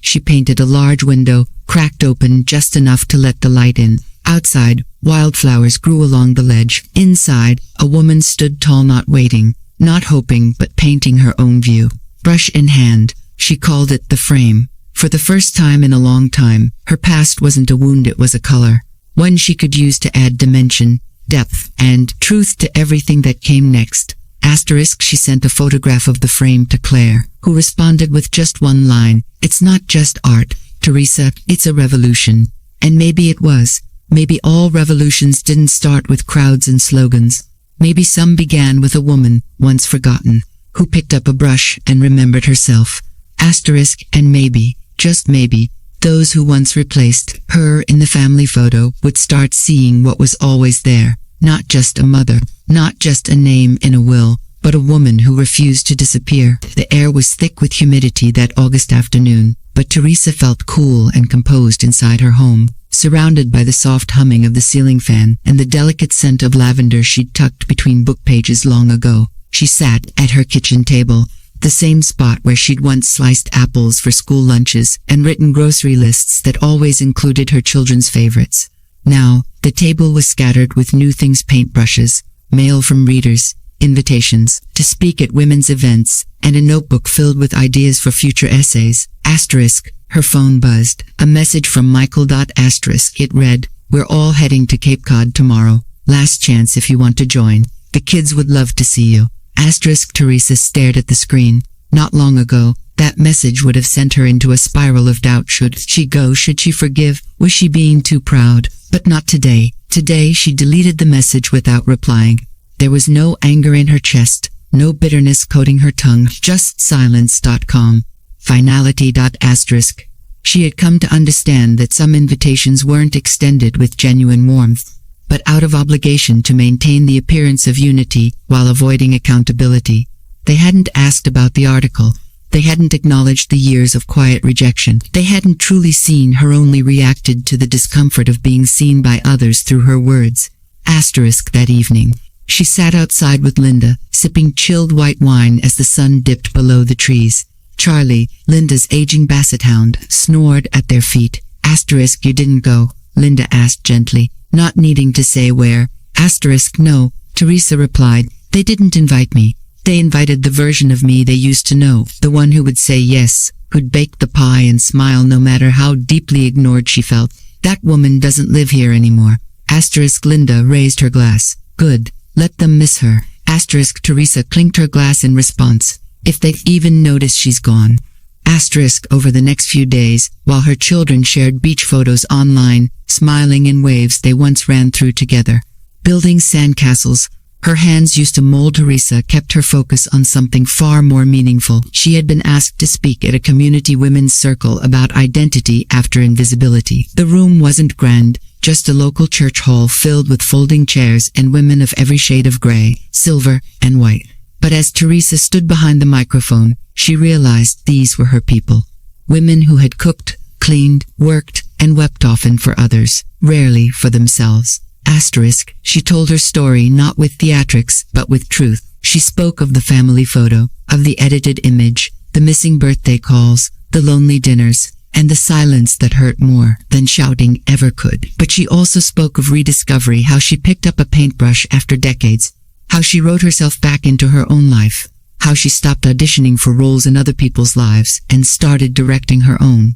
She painted a large window, cracked open just enough to let the light in. Outside, wildflowers grew along the ledge. Inside, a woman stood tall, not waiting, not hoping but painting her own view. Brush in hand, she called it the frame. For the first time in a long time, her past wasn't a wound, it was a color. One she could use to add dimension, depth, and truth to everything that came next. Asterisk, she sent a photograph of the frame to Claire, who responded with just one line. It's not just art, Teresa, it's a revolution. And maybe it was. Maybe all revolutions didn't start with crowds and slogans. Maybe some began with a woman, once forgotten, who picked up a brush and remembered herself. Asterisk, and maybe, just maybe, those who once replaced her in the family photo would start seeing what was always there. Not just a mother, not just a name in a will, but a woman who refused to disappear. The air was thick with humidity that August afternoon, but Teresa felt cool and composed inside her home, surrounded by the soft humming of the ceiling fan and the delicate scent of lavender she'd tucked between book pages long ago. She sat at her kitchen table, the same spot where she'd once sliced apples for school lunches and written grocery lists that always included her children's favorites. Now, the table was scattered with new things: paintbrushes, mail from readers, invitations to speak at women's events, and a notebook filled with ideas for future essays. Asterisk, her phone buzzed. A message from Michael. Asterisk, it read, "We're all heading to Cape Cod tomorrow. Last chance if you want to join. The kids would love to see you." Asterisk, Teresa stared at the screen. Not long ago, that message would have sent her into a spiral of doubt. Should she go? Should she forgive? Was she being too proud? But not today. Today she deleted the message without replying. There was no anger in her chest, no bitterness coating her tongue, just silence. Calm. Finality. Asterisk. She had come to understand that some invitations weren't extended with genuine warmth, but out of obligation to maintain the appearance of unity while avoiding accountability. They hadn't asked about the article. They hadn't acknowledged the years of quiet rejection. They hadn't truly seen her, only reacted to the discomfort of being seen by others through her words. Asterisk, that evening, she sat outside with Linda, sipping chilled white wine as the sun dipped below the trees. Charlie, Linda's aging basset hound, snored at their feet. Asterisk, you didn't go? Linda asked gently, not needing to say where. Asterisk, no, Teresa replied. They didn't invite me. They invited the version of me they used to know, the one who would say yes, who'd bake the pie and smile no matter how deeply ignored she felt. That woman doesn't live here anymore. Asterisk, Linda raised her glass. Good, let them miss her. Asterisk, Teresa clinked her glass in response. If they even notice she's gone. Asterisk, over the next few days, while her children shared beach photos online, smiling in waves they once ran through together, building sandcastles, her hands used to mold, Teresa kept her focus on something far more meaningful. She had been asked to speak at a community women's circle about identity after invisibility. The room wasn't grand, just a local church hall filled with folding chairs and women of every shade of gray, silver, and white. But as Teresa stood behind the microphone, she realized these were her people. Women who had cooked, cleaned, worked, and wept, often for others, rarely for themselves. Asterisk, she told her story not with theatrics, but with truth. She spoke of the family photo, of the edited image, the missing birthday calls, the lonely dinners, and the silence that hurt more than shouting ever could. But she also spoke of rediscovery, how she picked up a paintbrush after decades, how she wrote herself back into her own life, how she stopped auditioning for roles in other people's lives and started directing her own.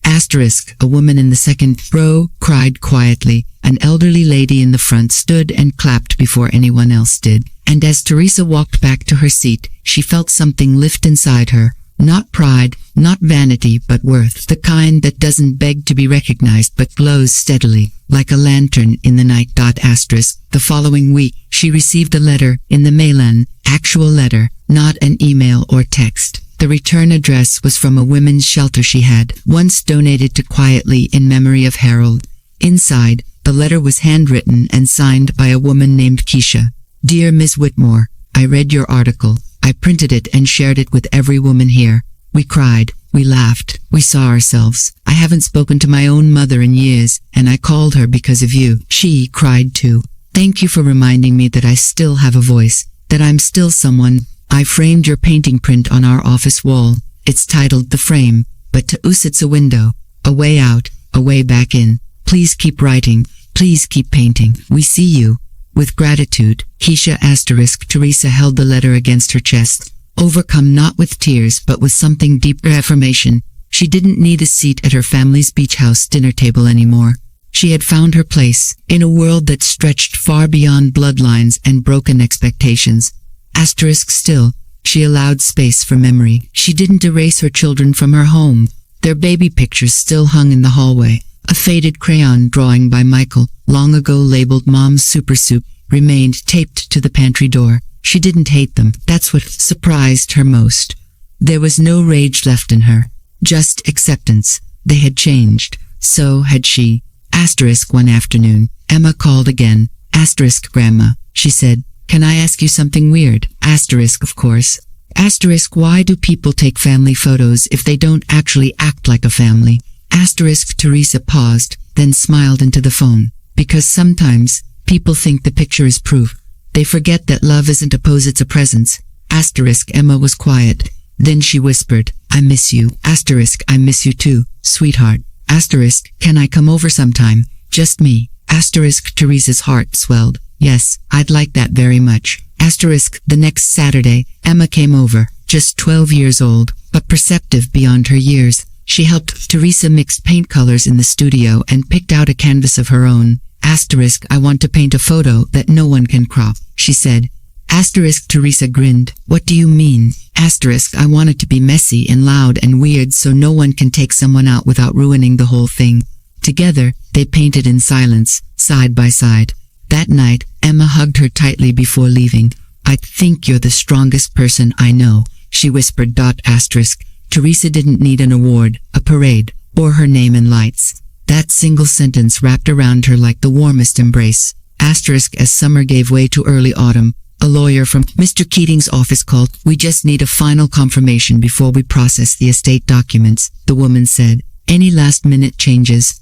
Asterisk, a woman in the second row cried quietly. An elderly lady in the front stood and clapped before anyone else did. And as Teresa walked back to her seat, she felt something lift inside her. Not pride, not vanity, but worth. The kind that doesn't beg to be recognized but glows steadily, like a lantern in the night. Asterisk, the following week, she received a letter in the mail, an actual letter, not an email or text. The return address was from a women's shelter she had once donated to quietly in memory of Harold. Inside, the letter was handwritten and signed by a woman named Keisha. Dear Ms. Whitmore, I read your article. I printed it and shared it with every woman here. We cried, we laughed, we saw ourselves. I haven't spoken to my own mother in years, and I called her because of you. She cried too. Thank you for reminding me that I still have a voice, that I'm still someone. I framed your painting print on our office wall. It's titled The Frame, but to us it's a window, a way out, a way back in. Please keep writing. Please keep painting. We see you. With gratitude, Keisha *. Teresa held the letter against her chest, overcome not with tears but with something deeper affirmation. She didn't need a seat at her family's beach house dinner table anymore. She had found her place, in a world that stretched far beyond bloodlines and broken expectations. Still, she allowed space for memory. She didn't erase her children from her home. Their baby pictures still hung in the hallway. A faded crayon drawing by Michael, long ago labeled Mom's Super Soup, remained taped to the pantry door. She didn't hate them. That's what surprised her most. There was no rage left in her. Just acceptance. They had changed. So had she. One afternoon, Emma called again. Grandma, she said, can I ask you something weird? Of course. Why do people take family photos if they don't actually act like a family? Teresa paused, then smiled into the phone. Because sometimes, people think the picture is proof. They forget that love isn't a pose, it's a presence. Emma was quiet. Then she whispered, I miss you. I miss you too, sweetheart. Can I come over sometime? Just me. Teresa's heart swelled. Yes, I'd like that very much. The next Saturday, Emma came over, just 12 years old, but perceptive beyond her years. She helped Teresa mix paint colors in the studio and picked out a canvas of her own. I want to paint a photo that no one can crop, she said. Teresa grinned. What do you mean? I want it to be messy and loud and weird so no one can take someone out without ruining the whole thing. Together, they painted in silence, side by side. That night, Emma hugged her tightly before leaving. I think you're the strongest person I know, she whispered. Teresa didn't need an award, a parade, or her name in lights. That single sentence wrapped around her like the warmest embrace. As summer gave way to early autumn, a lawyer from Mr. Keating's office called. We just need a final confirmation before we process the estate documents, the woman said. Any last-minute changes?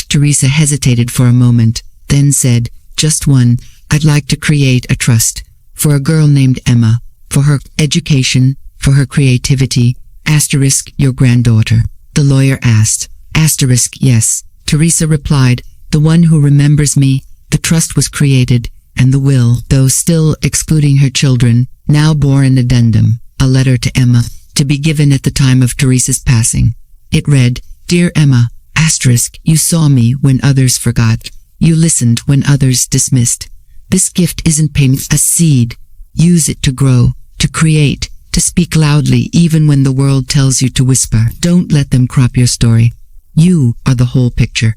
Teresa hesitated for a moment, then said, just one. I'd like to create a trust. For a girl named Emma. For her education, for her creativity. Your granddaughter. The lawyer asked. Yes. Teresa replied, the one who remembers me. The trust was created, and the will, though still excluding her children, now bore an addendum, a letter to Emma, to be given at the time of Teresa's passing. It read, Dear Emma, you saw me when others forgot. You listened when others dismissed. This gift isn't payment, a seed. Use it to grow, to create, to speak loudly even when the world tells you to whisper. Don't let them crop your story. You are the whole picture.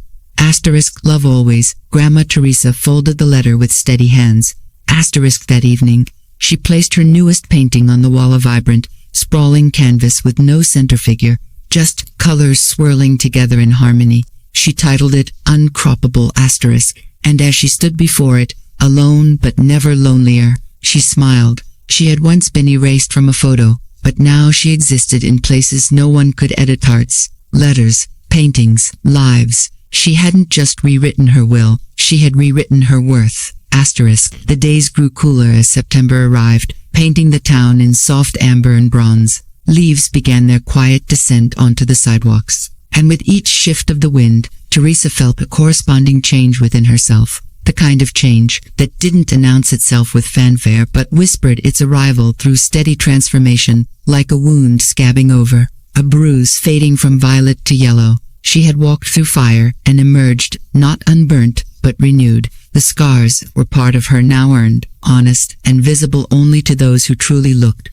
Love always. Grandma Teresa folded the letter with steady hands. That evening, she placed her newest painting on the wall, a vibrant, sprawling canvas with no center figure, just colors swirling together in harmony. She titled it Uncroppable *, and as she stood before it, alone but never lonelier, she smiled. She had once been erased from a photo, but now she existed in places no one could edit. Hearts, letters, paintings, lives. She hadn't just rewritten her will, she had rewritten her worth. The days grew cooler as September arrived, painting the town in soft amber and bronze. Leaves began their quiet descent onto the sidewalks, and with each shift of the wind, Teresa felt a corresponding change within herself. The kind of change that didn't announce itself with fanfare but whispered its arrival through steady transformation, like a wound scabbing over, a bruise fading from violet to yellow. She had walked through fire and emerged, not unburnt, but renewed. The scars were part of her now, earned, honest, and visible only to those who truly looked.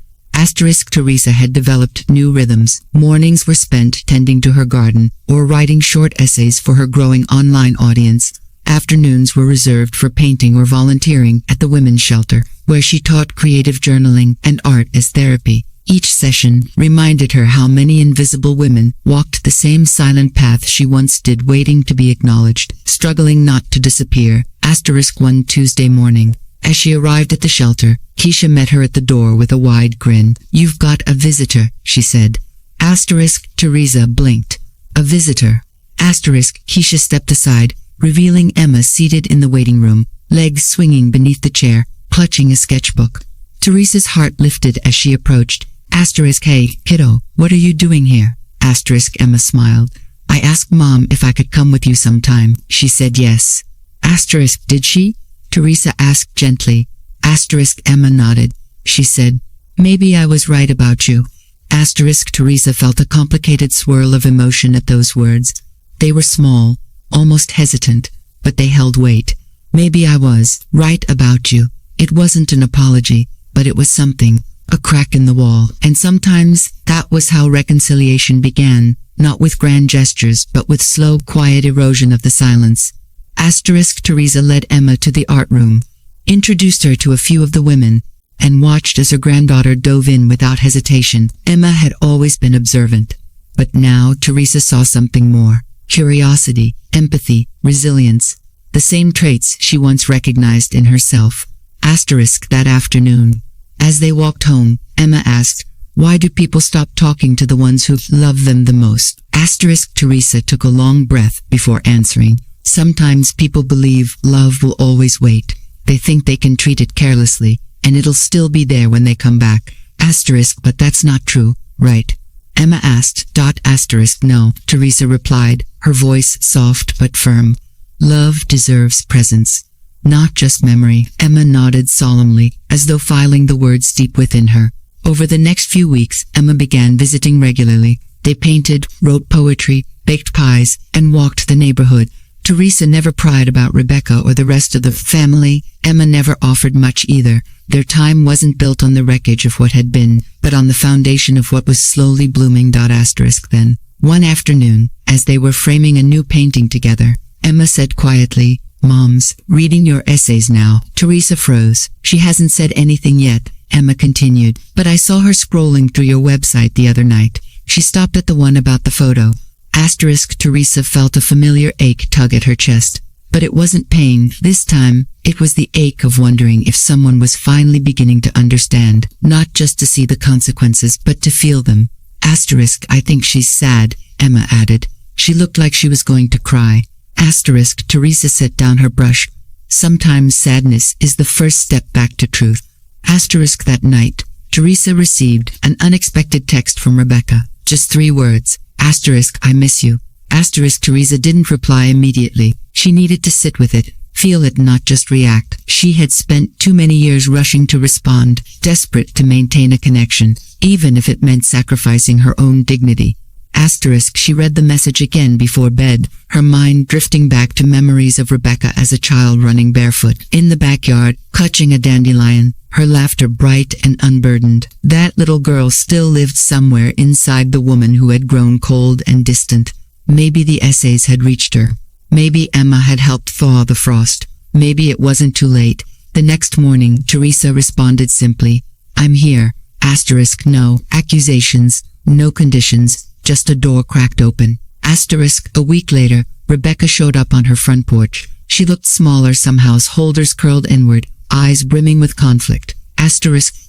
Teresa had developed new rhythms. Mornings were spent tending to her garden, or writing short essays for her growing online audience. Afternoons were reserved for painting or volunteering at the women's shelter, where she taught creative journaling and art as therapy. Each session reminded her how many invisible women walked the same silent path she once did, waiting to be acknowledged, struggling not to disappear. One Tuesday morning, as she arrived at the shelter, Keisha met her at the door with a wide grin. You've got a visitor, she said. Teresa blinked. A visitor. Keisha stepped aside, revealing Emma seated in the waiting room, legs swinging beneath the chair, clutching a sketchbook. Teresa's heart lifted as she approached. Hey, kiddo, what are you doing here? Emma smiled. I asked Mom if I could come with you sometime. She said yes. Did she? Teresa asked gently. Emma nodded. She said, maybe I was right about you. Teresa felt a complicated swirl of emotion at those words. They were small, almost hesitant, but they held weight. Maybe I was right about you. It wasn't an apology, but it was something, a crack in the wall. And sometimes that was how reconciliation began, not with grand gestures, but with slow, quiet erosion of the silence. Teresa led Emma to the art room, introduced her to a few of the women, and watched as her granddaughter dove in without hesitation. Emma had always been observant, but now Teresa saw something more. Curiosity, empathy, resilience, the same traits she once recognized in herself. That afternoon, as they walked home, Emma asked, why do people stop talking to the ones who love them the most? Teresa took a long breath before answering. Sometimes people believe love will always wait. They think they can treat it carelessly, and it'll still be there when they come back. But that's not true, right? Emma asked. No, Teresa replied, her voice soft but firm. Love deserves presence, not just memory. Emma nodded solemnly, as though filing the words deep within her. Over the next few weeks, Emma began visiting regularly. They painted, wrote poetry, baked pies, and walked the neighborhood. Teresa never pried about Rebecca or the rest of the family. Emma never offered much either. Their time wasn't built on the wreckage of what had been, but on the foundation of what was slowly blooming. Then, one afternoon, as they were framing a new painting together, Emma said quietly, Mom's reading your essays now. Teresa froze. She hasn't said anything yet, Emma continued, but I saw her scrolling through your website the other night. She stopped at the one about the photo. Teresa felt a familiar ache tug at her chest. But it wasn't pain. This time, it was the ache of wondering if someone was finally beginning to understand, not just to see the consequences, but to feel them. I think she's sad, Emma added. She looked like she was going to cry. Teresa set down her brush. Sometimes sadness is the first step back to truth. That night, Teresa received an unexpected text from Rebecca. Just 3 words. I miss you. Teresa didn't reply immediately. She needed to sit with it, feel it, not just react. She had spent too many years rushing to respond, desperate to maintain a connection, even if it meant sacrificing her own dignity. She read the message again before bed, her mind drifting back to memories of Rebecca as a child running barefoot in the backyard, clutching a dandelion, her laughter bright and unburdened. That little girl still lived somewhere inside the woman who had grown cold and distant. Maybe the essays had reached her. Maybe Emma had helped thaw the frost. Maybe it wasn't too late. The next morning, Teresa responded simply, I'm here. No accusations, no conditions, just a door cracked open. A week later, Rebecca showed up on her front porch. She looked smaller somehow, shoulders curled inward, eyes brimming with conflict.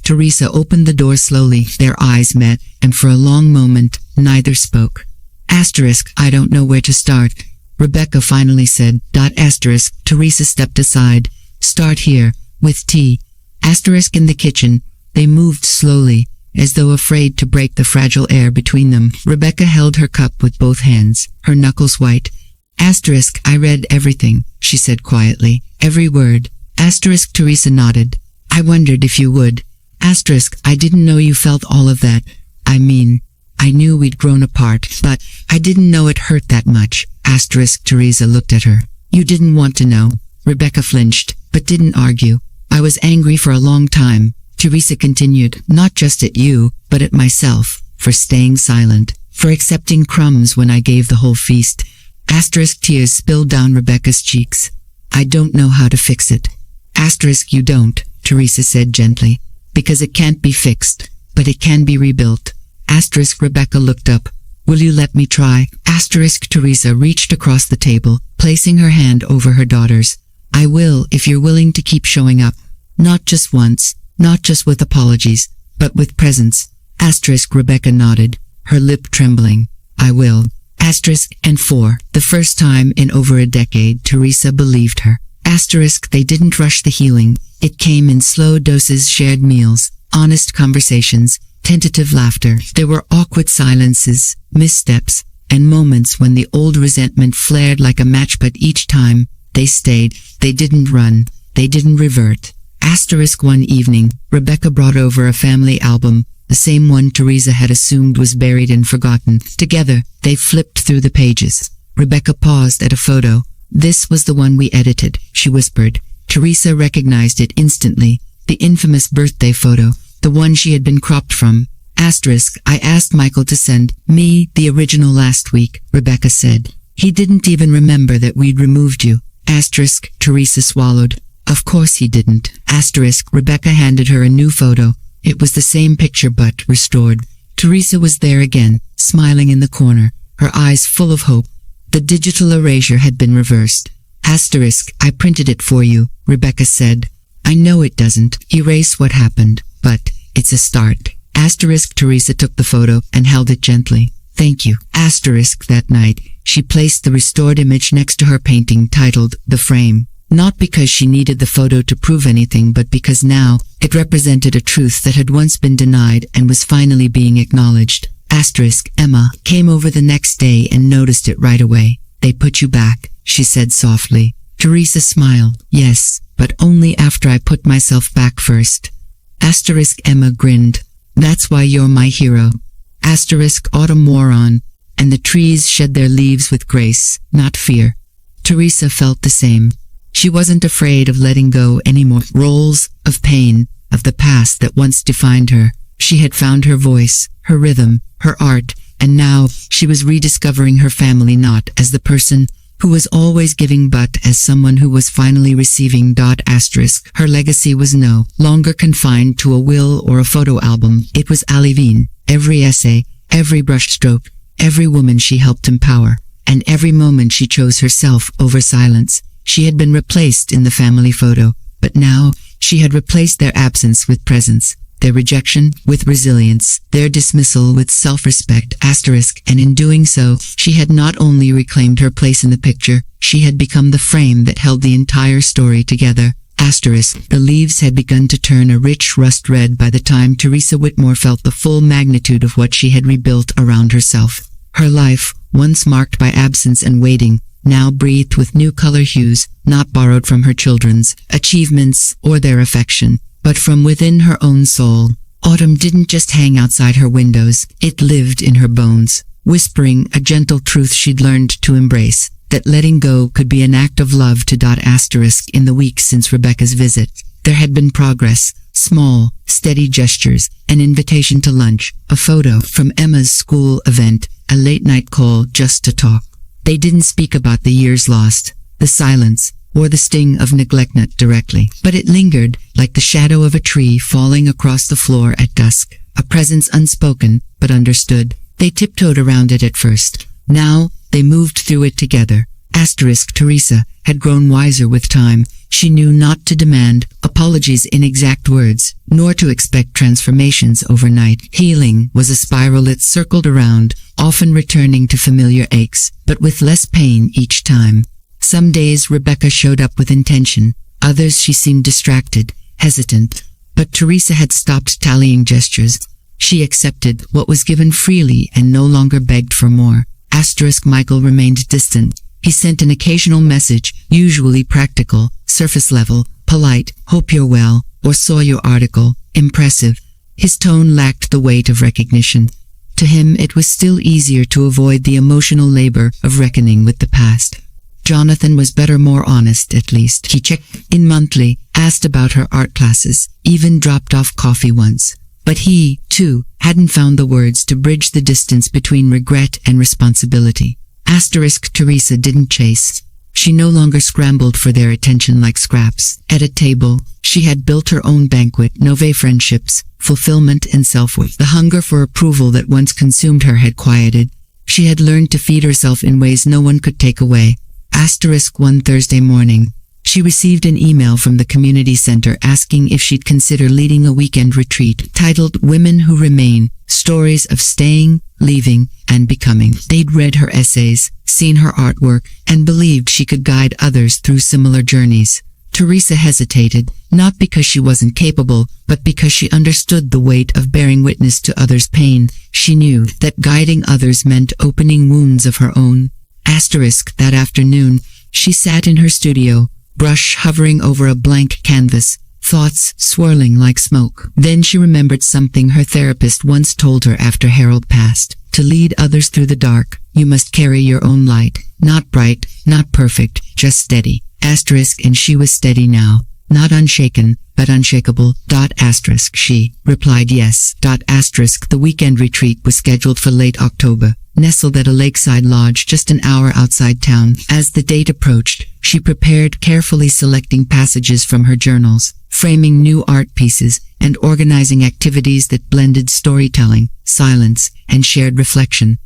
Teresa opened the door slowly. Their eyes met, and for a long moment, neither spoke. I don't know where to start, Rebecca finally said. Teresa stepped aside. Start here, with tea. In the kitchen, they moved slowly, as though afraid to break the fragile air between them. Rebecca held her cup with both hands, her knuckles white. I read everything, she said quietly. Every word. Teresa nodded. I wondered if you would. I didn't know you felt all of that. I knew we'd grown apart, but I didn't know it hurt that much. Teresa looked at her. You didn't want to know. Rebecca flinched, but didn't argue. I was angry for a long time. Teresa continued, not just at you, but at myself, for staying silent, for accepting crumbs when I gave the whole feast. Tears spilled down Rebecca's cheeks. I don't know how to fix it. You don't, Teresa said gently, because it can't be fixed, but it can be rebuilt. Rebecca looked up. Will you let me try? Teresa reached across the table, placing her hand over her daughter's. I will, if you're willing to keep showing up. Not just once, not just with apologies, but with presence. Rebecca nodded, her lip trembling. I will. And for the first time in over a decade, Teresa believed her. They didn't rush the healing. It came in slow doses, shared meals, honest conversations, tentative laughter. There were awkward silences, missteps, and moments when the old resentment flared like a match, but each time, they stayed. They didn't run. they didn't revert. Asterisk one evening, Rebecca brought over a family album, the same one Teresa had assumed was buried and forgotten. Together, they flipped through the pages. Rebecca paused at a photo. "This was the one we edited," she whispered. Teresa recognized it instantly. The infamous birthday photo, the one she had been cropped from. Asterisk, "I asked Michael to send me the original last week," Rebecca said. "He didn't even remember that we'd removed you." Asterisk, Teresa swallowed. "Of course he didn't." Asterisk, Rebecca handed her a new photo. It was the same picture but restored. Teresa was there again, smiling in the corner, her eyes full of hope. The digital erasure had been reversed. Asterisk, "I printed it for you," Rebecca said. "I know it doesn't erase what happened, but it's a start." Asterisk, Teresa took the photo and held it gently. "Thank you." Asterisk, that night, she placed the restored image next to her painting titled The Frame. Not because she needed the photo to prove anything, but because now it represented a truth that had once been denied and was finally being acknowledged. Asterisk, Emma came over the next day and noticed it right away. "They put you back," she said softly. Teresa smiled. "Yes, but only after I put myself back first." Asterisk, Emma grinned. "That's why you're my hero." Asterisk, autumn wore on, and the trees shed their leaves with grace, not fear. Teresa felt the same. She wasn't afraid of letting go anymore. Roles of pain, of the past that once defined her. She had found her voice, her rhythm, her art, and now she was rediscovering her family not as the person who was always giving but as someone who was finally receiving. Asterisk, her legacy was no longer confined to a will or a photo album. It was Alivine. Every essay, every brushstroke, every woman she helped empower, and every moment she chose herself over silence. She had been replaced in the family photo, but now she had replaced their absence with presence, their rejection with resilience, their dismissal with self-respect. Asterisk, and in doing so, she had not only reclaimed her place in the picture, she had become the frame that held the entire story together. Asterisk, the leaves had begun to turn a rich rust red by the time Teresa Whitmore felt the full magnitude of what she had rebuilt around herself. Her life, once marked by absence and waiting, now breathed with new color hues, not borrowed from her children's achievements or their affection, but from within her own soul. Autumn didn't just hang outside her windows, it lived in her bones, whispering a gentle truth she'd learned to embrace, that letting go could be an act of love. Asterisk, in the weeks since Rebecca's visit, there had been progress, small, steady gestures, an invitation to lunch, a photo from Emma's school event, a late-night call just to talk. They didn't speak about the years lost, the silence, or the sting of neglect directly, but it lingered, like the shadow of a tree falling across the floor at dusk, a presence unspoken, but understood. They tiptoed around it at first. Now, they moved through it together. Asterisk, Teresa had grown wiser with time. She knew not to demand apologies in exact words, nor to expect transformations overnight. Healing was a spiral it circled around, often returning to familiar aches, but with less pain each time. Some days Rebecca showed up with intention, others she seemed distracted, hesitant. But Teresa had stopped tallying gestures. She accepted what was given freely and no longer begged for more. Asterisk, Michael remained distant. He sent an occasional message, usually practical, surface level, polite, "Hope you're well," or "Saw your article," impressive. His tone lacked the weight of recognition. To him it was still easier to avoid the emotional labor of reckoning with the past. Jonathan was better, more honest at least. He checked in monthly, asked about her art classes, even dropped off coffee once. But he, too, hadn't found the words to bridge the distance between regret and responsibility. Asterisk, Teresa didn't chase. She no longer scrambled for their attention like scraps. At a table, she had built her own banquet, Nove friendships, fulfillment and self-worth. The hunger for approval that once consumed her had quieted. She had learned to feed herself in ways no one could take away. Asterisk, one Thursday morning, she received an email from the community center asking if she'd consider leading a weekend retreat titled Women Who Remain, Stories of Staying, Leaving, and Becoming. They'd read her essays, seen her artwork, and believed she could guide others through similar journeys. Teresa hesitated, not because she wasn't capable, but because she understood the weight of bearing witness to others' pain. She knew that guiding others meant opening wounds of her own. Asterisk, that afternoon, she sat in her studio, brush hovering over a blank canvas, thoughts swirling like smoke. Then she remembered something her therapist once told her after Harold passed. To lead others through the dark, you must carry your own light. Not bright, not perfect, just steady. Asterisk, and she was steady now. Not unshaken, but unshakable. Asterisk, she replied yes. Asterisk, the weekend retreat was scheduled for late October, nestled at a lakeside lodge just an hour outside town. As the date approached, she prepared, carefully selecting passages from her journals, framing new art pieces, and organizing activities that blended storytelling, silence, and shared reflection.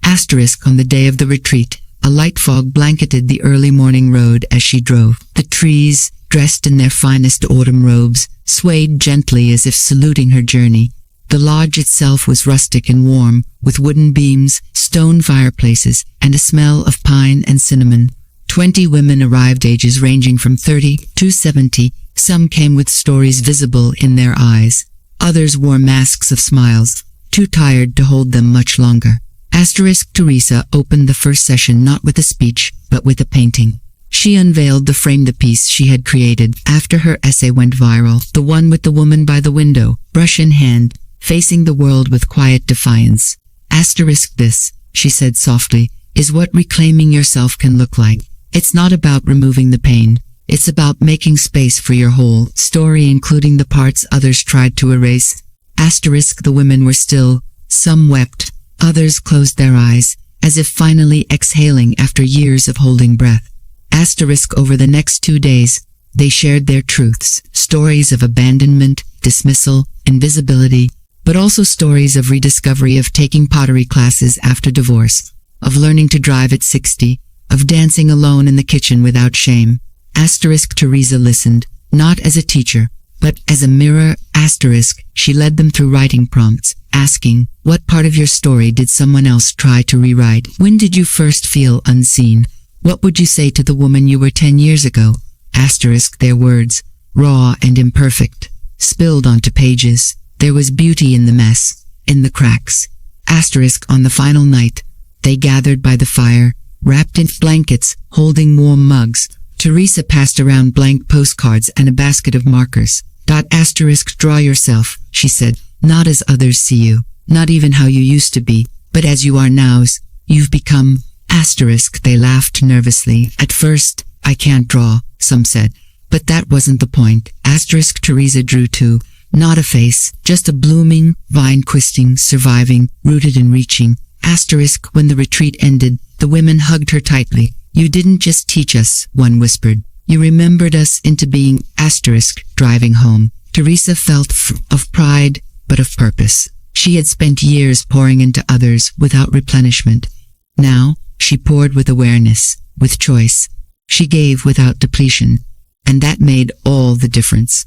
Asterisk, on the day of the retreat, a light fog blanketed the early morning road as she drove. The trees, dressed in their finest autumn robes, swayed gently as if saluting her journey. The lodge itself was rustic and warm, with wooden beams, stone fireplaces, and a smell of pine and cinnamon. 20 women arrived, ages ranging from 30 to 70. Some came with stories visible in their eyes. Others wore masks of smiles, too tired to hold them much longer. Asterisk, Teresa opened the first session not with a speech, but with a painting. She unveiled the frame, the piece she had created after her essay went viral, the one with the woman by the window, brush in hand, facing the world with quiet defiance. Asterisk, this, she said softly, is what reclaiming yourself can look like. It's not about removing the pain. It's about making space for your whole story, including the parts others tried to erase. Asterisk, the women were still. Some wept. Others closed their eyes, as if finally exhaling after years of holding breath. Asterisk, over the next 2 days, they shared their truths, stories of abandonment, dismissal, invisibility, but also stories of rediscovery, of taking pottery classes after divorce, of learning to drive at 60, of dancing alone in the kitchen without shame. Asterisk, Teresa listened, not as a teacher, but as a mirror. Asterisk, she led them through writing prompts, asking, what part of your story did someone else try to rewrite? When did you first feel unseen? What would you say to the woman you were 10 years ago? Asterisk, their words, raw and imperfect, spilled onto pages. There was beauty in the mess, in the cracks. Asterisk, on the final night, they gathered by the fire, wrapped in blankets, holding warm mugs. Teresa passed around blank postcards and a basket of markers. Asterisk, draw yourself, she said, not as others see you, not even how you used to be, but as you are now. You've become. Asterisk, they laughed nervously. At first, I can't draw, some said, but that wasn't the point. Asterisk, Teresa drew too. Not a face, just a blooming, vine, twisting, surviving, rooted and reaching. Asterisk, when the retreat ended, the women hugged her tightly. You didn't just teach us, one whispered. You remembered us into being. Asterisk, driving home. Teresa felt of pride, but of purpose. She had spent years pouring into others without replenishment. Now, she poured with awareness, with choice. She gave without depletion. And that made all the difference.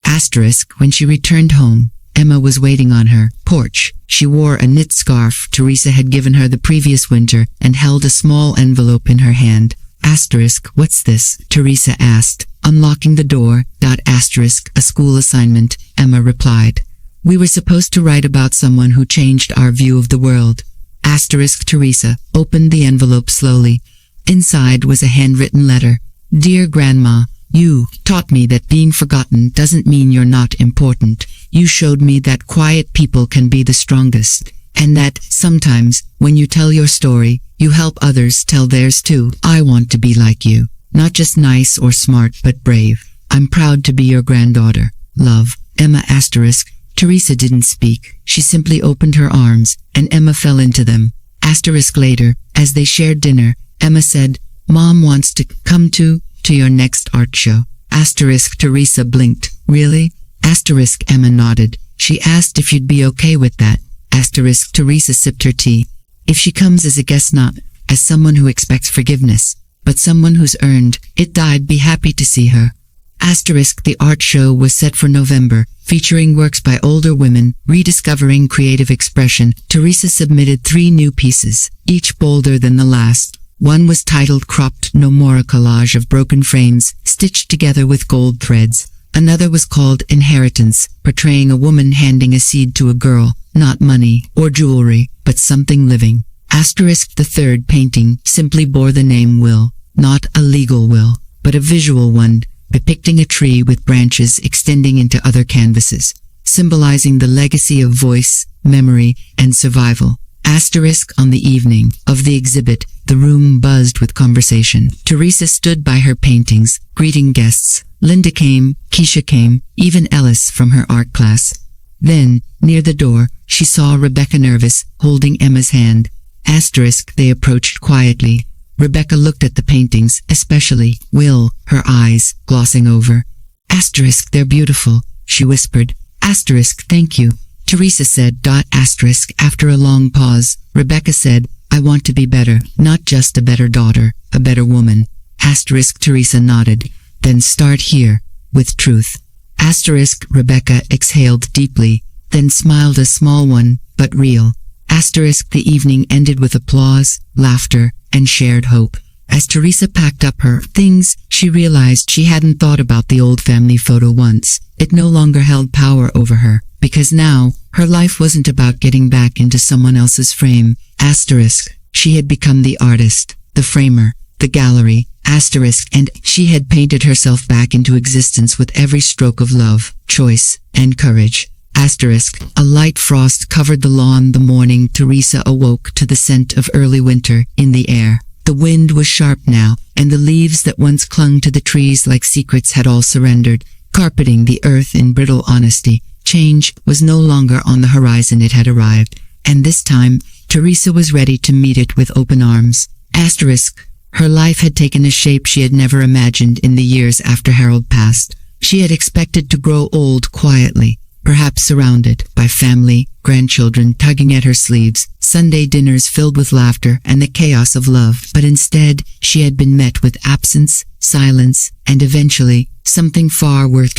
Asterisk, when she returned home, Emma was waiting on her porch. She wore a knit scarf Teresa had given her the previous winter and held a small envelope in her hand. Asterisk, what's this? Teresa asked, unlocking the door. Asterisk, a school assignment, Emma replied. We were supposed to write about someone who changed our view of the world. Asterisk, Teresa opened the envelope slowly. Inside was a handwritten letter. Dear Grandma, you taught me that being forgotten doesn't mean you're not important. You showed me that quiet people can be the strongest, and that, sometimes, when you tell your story, you help others tell theirs too. I want to be like you. Not just nice or smart, but brave. I'm proud to be your granddaughter. Love, Emma. Asterisk, Teresa didn't speak. She simply opened her arms, and Emma fell into them. Asterisk, later, as they shared dinner, Emma said, Mom wants to come to your next art show. Asterisk, Teresa blinked. Really? Asterisk, Emma nodded. She asked if you'd be okay with that. Asterisk, Teresa sipped her tea. If she comes as a guest, not as someone who expects forgiveness, but someone who's earned it, I'd be happy to see her. Asterisk, the art show was set for November, featuring works by older women, rediscovering creative expression. Teresa submitted 3 new pieces, each bolder than the last. One was titled Cropped No More, a collage of broken frames, stitched together with gold threads. Another was called Inheritance, portraying a woman handing a seed to a girl, not money or jewelry, but something living. Asterisk, the third painting, simply bore the name Will, not a legal will. but a visual one, depicting a tree with branches extending into other canvases, symbolizing the legacy of voice, memory, and survival. Asterisk on the evening of the exhibit, the room buzzed with conversation. Teresa stood by her paintings, greeting guests. Linda came, Keisha came, even Ellis from her art class. Then, near the door, she saw Rebecca nervous, holding Emma's hand. Asterisk, they approached quietly. Rebecca looked at the paintings, especially Will, her eyes glossing over. Asterisk, they're beautiful, she whispered. Asterisk, thank you, Teresa said. Asterisk, after a long pause, Rebecca said, I want to be better, not just a better daughter, a better woman. Asterisk, Teresa nodded. Then start here, with truth. Asterisk, Rebecca exhaled deeply, then smiled a small one, but real. Asterisk, the evening ended with applause, laughter, and shared hope. As Teresa packed up her things, she realized she hadn't thought about the old family photo once. It no longer held power over her, because now, her life wasn't about getting back into someone else's frame. Asterisk, she had become the artist, the framer, the gallery. Asterisk, and she had painted herself back into existence with every stroke of love, choice, and courage. Asterisk, a light frost covered the lawn the morning Teresa awoke to the scent of early winter in the air. The wind was sharp now, and the leaves that once clung to the trees like secrets had all surrendered, carpeting the earth in brittle honesty. Change was no longer on the horizon, it had arrived, and this time, Teresa was ready to meet it with open arms. Asterisk, her life had taken a shape she had never imagined in the years after Harold passed. She had expected to grow old quietly, perhaps surrounded by family, grandchildren tugging at her sleeves, Sunday dinners filled with laughter and the chaos of love. But instead, she had been met with absence, silence, and eventually, something far worse.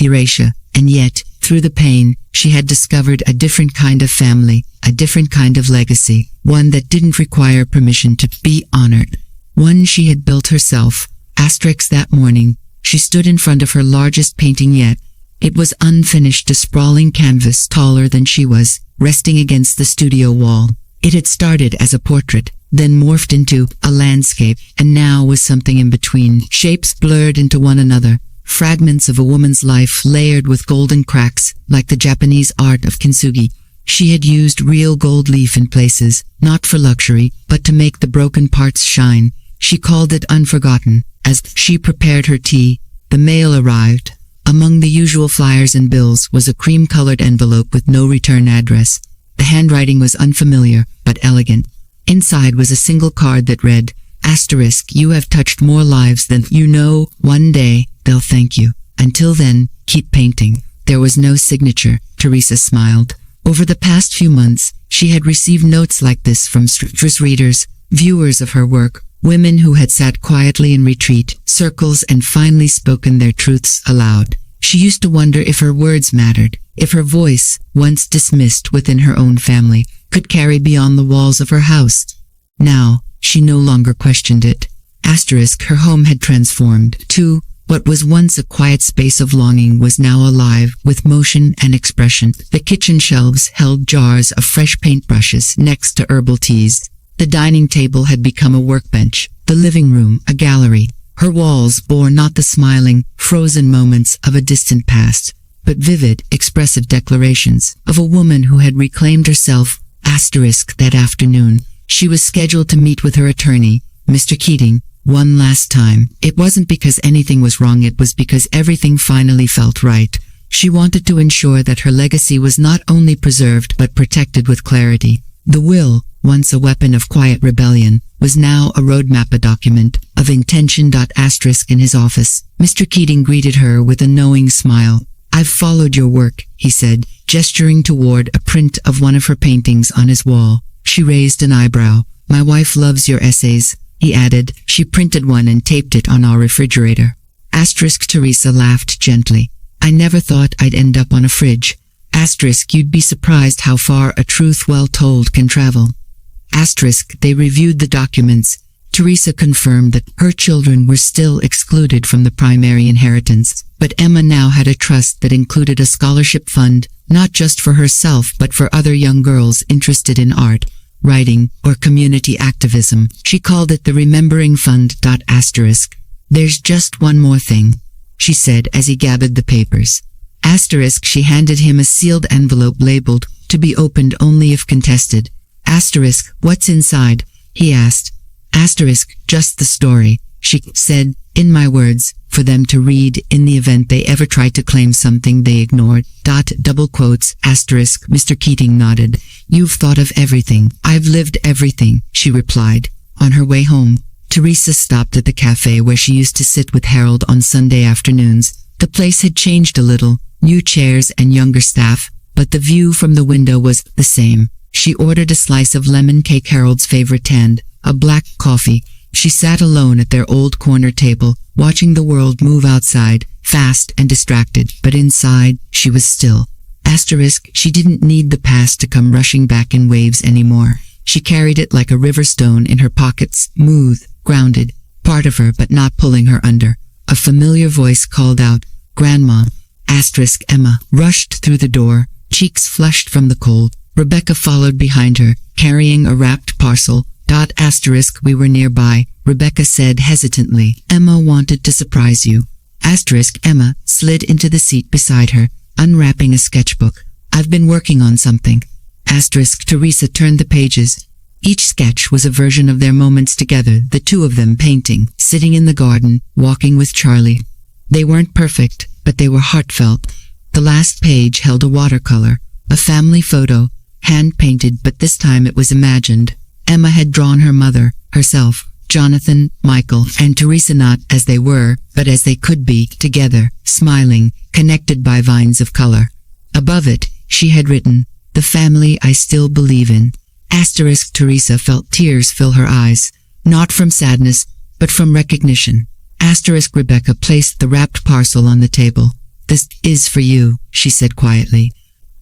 And yet, through the pain, she had discovered a different kind of family, a different kind of legacy, one that didn't require permission to be honored. One she had built herself. Asterisk, that morning, she stood in front of her largest painting yet. It was unfinished, a sprawling canvas taller than she was, resting against the studio wall. It had started as a portrait, then morphed into a landscape, and now was something in between. Shapes blurred into one another, fragments of a woman's life layered with golden cracks, like the Japanese art of kintsugi. She had used real gold leaf in places, not for luxury, but to make the broken parts shine. She called it Unforgotten. As she prepared her tea, the mail arrived. Among the usual flyers and bills was a cream-colored envelope with no return address. The handwriting was unfamiliar, but elegant. Inside was a single card that read, Asterisk, you have touched more lives than you know. One day, they'll thank you. Until then, keep painting. There was no signature. Teresa smiled. Over the past few months, she had received notes like this from strangers, readers, viewers of her work, women who had sat quietly in retreat, circles, and finally spoken their truths aloud. She used to wonder if her words mattered, if her voice, once dismissed within her own family, could carry beyond the walls of her house. Now, she no longer questioned it. Asterisk, her home had transformed, too. What was once a quiet space of longing was now alive with motion and expression. The kitchen shelves held jars of fresh paintbrushes next to herbal teas. The dining table had become a workbench, the living room a gallery. Her walls bore not the smiling, frozen moments of a distant past, but vivid, expressive declarations of a woman who had reclaimed herself. Asterisk, that afternoon, she was scheduled to meet with her attorney, Mr. Keating, one last time. It wasn't because anything was wrong, it was because everything finally felt right. She wanted to ensure that her legacy was not only preserved but protected with clarity. The will, once a weapon of quiet rebellion, was now a roadmap, a document of intention. Asterisk, in his office, Mr. Keating greeted her with a knowing smile. I've followed your work, he said, gesturing toward a print of one of her paintings on his wall. She raised an eyebrow. My wife loves your essays, he added. She printed one and taped it on our refrigerator. Asterisk, Teresa laughed gently. I never thought I'd end up on a fridge. Asterisk, you'd be surprised how far a truth well told can travel. Asterisk, they reviewed the documents. Teresa confirmed that her children were still excluded from the primary inheritance, but Emma now had a trust that included a scholarship fund, not just for herself but for other young girls interested in art, writing, or community activism. She called it the Remembering Fund. Asterisk. There's just one more thing, she said as he gathered the papers. Asterisk, she handed him a sealed envelope labeled, to be opened only if contested. Asterisk, what's inside? He asked. Asterisk, just the story, she said, in my words, for them to read in the event they ever tried to claim something they ignored. Double quotes, asterisk, Mr. Keating nodded. You've thought of everything. I've lived everything, she replied. On her way home, Teresa stopped at the cafe where she used to sit with Harold on Sunday afternoons. The place had changed a little, new chairs and younger staff, but the view from the window was the same. She ordered a slice of lemon cake, Harold's favorite, and a black coffee. She sat alone at their old corner table, watching the world move outside, fast and distracted, but inside, she was still. Asterisk, she didn't need the past to come rushing back in waves anymore. She carried it like a river stone in her pocket, smooth, grounded, part of her but not pulling her under. A familiar voice called out, Grandma. Asterisk, Emma rushed through the door, cheeks flushed from the cold. Rebecca followed behind her, carrying a wrapped parcel. Asterisk, we were nearby, Rebecca said hesitantly. Emma wanted to surprise you. Asterisk, Emma slid into the seat beside her, unwrapping a sketchbook. I've been working on something. Asterisk, Teresa turned the pages. Each sketch was a version of their moments together, the two of them painting, sitting in the garden, walking with Charlie. They weren't perfect, but they were heartfelt. The last page held a watercolor, a family photo, hand-painted, but this time it was imagined. Emma had drawn her mother, herself, Jonathan, Michael, and Teresa, not as they were, but as they could be, together, smiling, connected by vines of color. Above it, she had written, the family I still believe in. Asterisk, Teresa felt tears fill her eyes, not from sadness, but from recognition. Asterisk, Rebecca placed the wrapped parcel on the table. This is for you, she said quietly.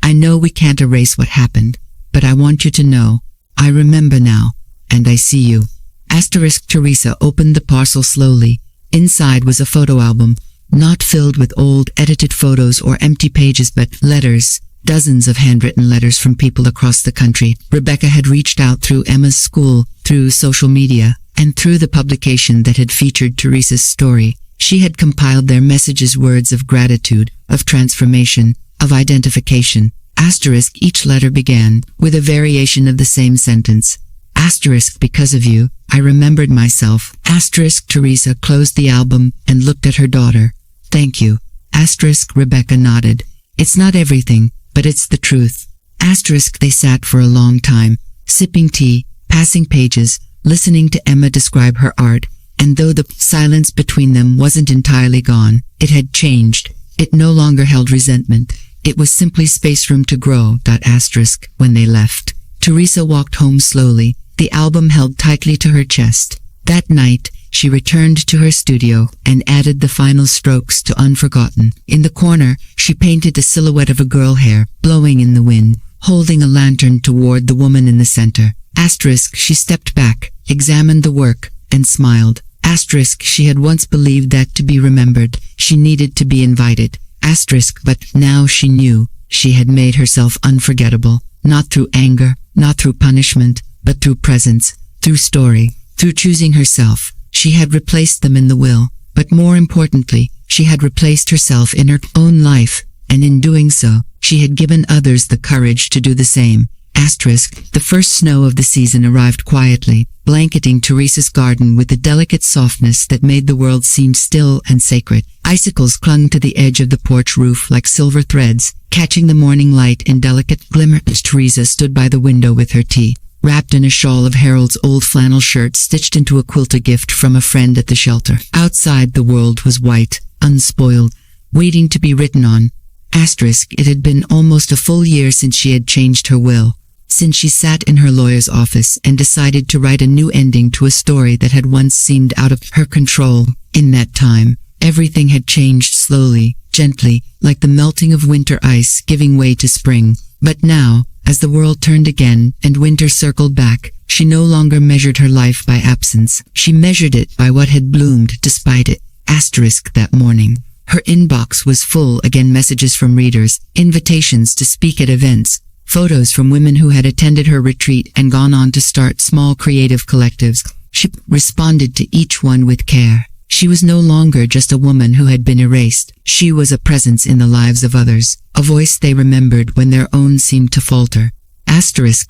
I know we can't erase what happened, but I want you to know, I remember now, and I see you. Asterisk, Teresa opened the parcel slowly. Inside was a photo album, not filled with old edited photos or empty pages, but letters, dozens of handwritten letters from people across the country. Rebecca had reached out through Emma's school, through social media, and through the publication that had featured Teresa's story. She had compiled their messages, words of gratitude, of transformation, of identification. Asterisk, each letter began with a variation of the same sentence. Asterisk, because of you, I remembered myself. Asterisk, Teresa closed the album and looked at her daughter. Thank you. Asterisk, Rebecca nodded. It's not everything, but it's the truth. Asterisk, they sat for a long time, sipping tea, passing pages, listening to Emma describe her art, and though the silence between them wasn't entirely gone, it had changed. It no longer held resentment. It was simply space, room to grow. Asterisk, when they left, Teresa walked home slowly, the album held tightly to her chest. That night, she returned to her studio and added the final strokes to Unforgotten. In the corner, she painted the silhouette of a girl, hair blowing in the wind, holding a lantern toward the woman in the center. Asterisk, she stepped back, examined the work, and smiled. Asterisk, she had once believed that to be remembered, she needed to be invited. Asterisk, but now she knew she had made herself unforgettable, not through anger, not through punishment, but through presence, through story, through choosing herself. She had replaced them in the will, but more importantly, she had replaced herself in her own life, and in doing so, she had given others the courage to do the same. Asterisk, the first snow of the season arrived quietly, blanketing Teresa's garden with a delicate softness that made the world seem still and sacred. Icicles clung to the edge of the porch roof like silver threads, catching the morning light in delicate glimmers. Teresa stood by the window with her tea, wrapped in a shawl of Harold's old flannel shirt stitched into a quilt, a gift from a friend at the shelter. Outside, the world was white, unspoiled, waiting to be written on. Asterisk, it had been almost a full year since she had changed her will, since she sat in her lawyer's office and decided to write a new ending to a story that had once seemed out of her control. In that time, everything had changed slowly, gently, like the melting of winter ice giving way to spring. But now, as the world turned again and winter circled back, she no longer measured her life by absence. She measured it by what had bloomed despite it. Asterisk, that morning, her inbox was full again, messages from readers, invitations to speak at events, photos from women who had attended her retreat and gone on to start small creative collectives. She responded to each one with care. She She was no longer just a woman who had been erased. She was a presence in the lives of others, a voice they remembered when their own seemed to falter.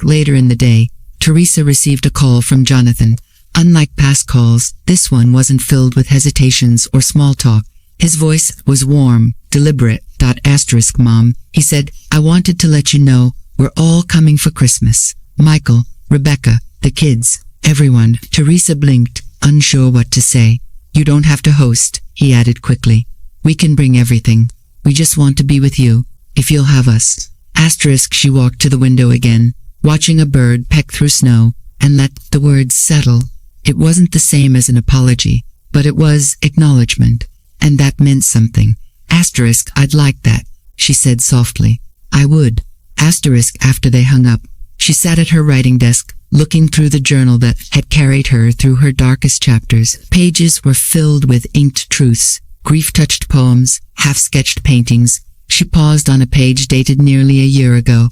Later in the day, Teresa received a call from Jonathan. Unlike past calls, this one wasn't filled with hesitations or small talk. His voice was warm, deliberate. Mom, he said, I wanted to let you know, we're all coming for Christmas. Michael, Rebecca, the kids, everyone. Teresa blinked, unsure what to say. You don't have to host, he added quickly. We can bring everything. We just want to be with you, if you'll have us. She walked to the window again, watching a bird peck through snow, and let the words settle. It wasn't the same as an apology, but it was acknowledgement, and that meant something. I'd like that, she said softly. I would. After they hung up, she sat at her writing desk, looking through the journal that had carried her through her darkest chapters. Pages were filled with inked truths, grief-touched poems, half-sketched paintings. She paused on a page dated nearly a year ago.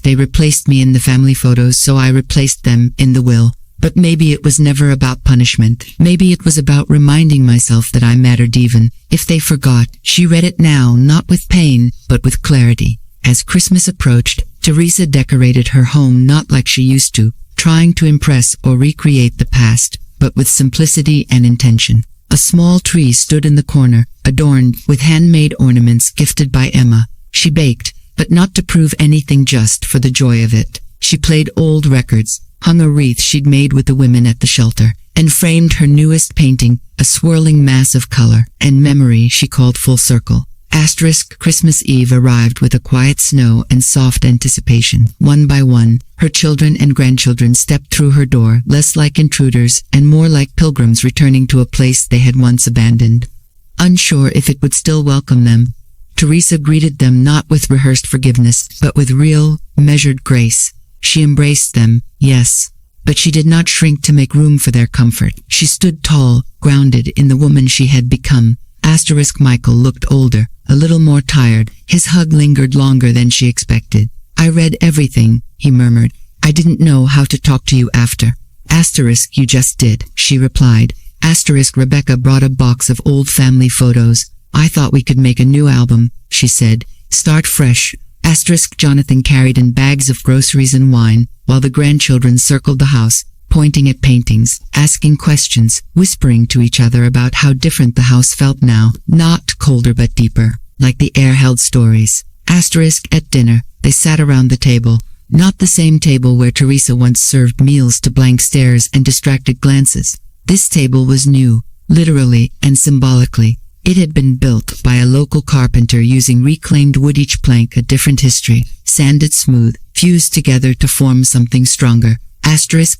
They replaced me in the family photos, so I replaced them in the will. But maybe it was never about punishment. Maybe it was about reminding myself that I mattered even if they forgot. She read it now, not with pain, but with clarity. As Christmas approached, Teresa decorated her home not like she used to, trying to impress or recreate the past, but with simplicity and intention. A small tree stood in the corner, adorned with handmade ornaments gifted by Emma. She baked, but not to prove anything, just for the joy of it. She played old records, hung a wreath she'd made with the women at the shelter, and framed her newest painting, a swirling mass of color and memory she called full circle. Christmas Eve arrived with a quiet snow and soft anticipation. One by one, her children and grandchildren stepped through her door, less like intruders and more like pilgrims returning to a place they had once abandoned. Unsure if it would still welcome them, Teresa greeted them not with rehearsed forgiveness, but with real, measured grace. She embraced them, yes, but she did not shrink to make room for their comfort. She stood tall, grounded in the woman she had become. Michael looked older, a little more tired. His hug lingered longer than she expected. I read everything, he murmured. I didn't know how to talk to you after. You just did, she replied. Rebecca brought a box of old family photos. I thought we could make a new album, she said. Start fresh. Jonathan carried in bags of groceries and wine, while the grandchildren circled the house, pointing at paintings, asking questions, whispering to each other about how different the house felt now, not colder but deeper, like the air held stories. At dinner, they sat around the table, not the same table where Teresa once served meals to blank stares and distracted glances. This table was new, literally and symbolically. It had been built by a local carpenter using reclaimed wood, each plank a different history, sanded smooth, fused together to form something stronger.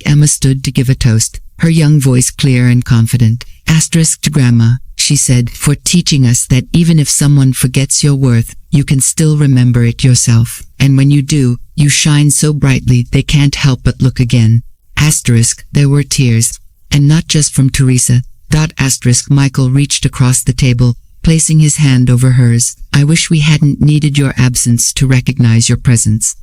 Emma stood to give a toast, her young voice clear and confident. To Grandma, she said, for teaching us that even if someone forgets your worth, you can still remember it yourself. And when you do, you shine so brightly they can't help but look again. There were tears, and not just from Teresa. Michael reached across the table, placing his hand over hers. I wish we hadn't needed your absence to recognize your presence.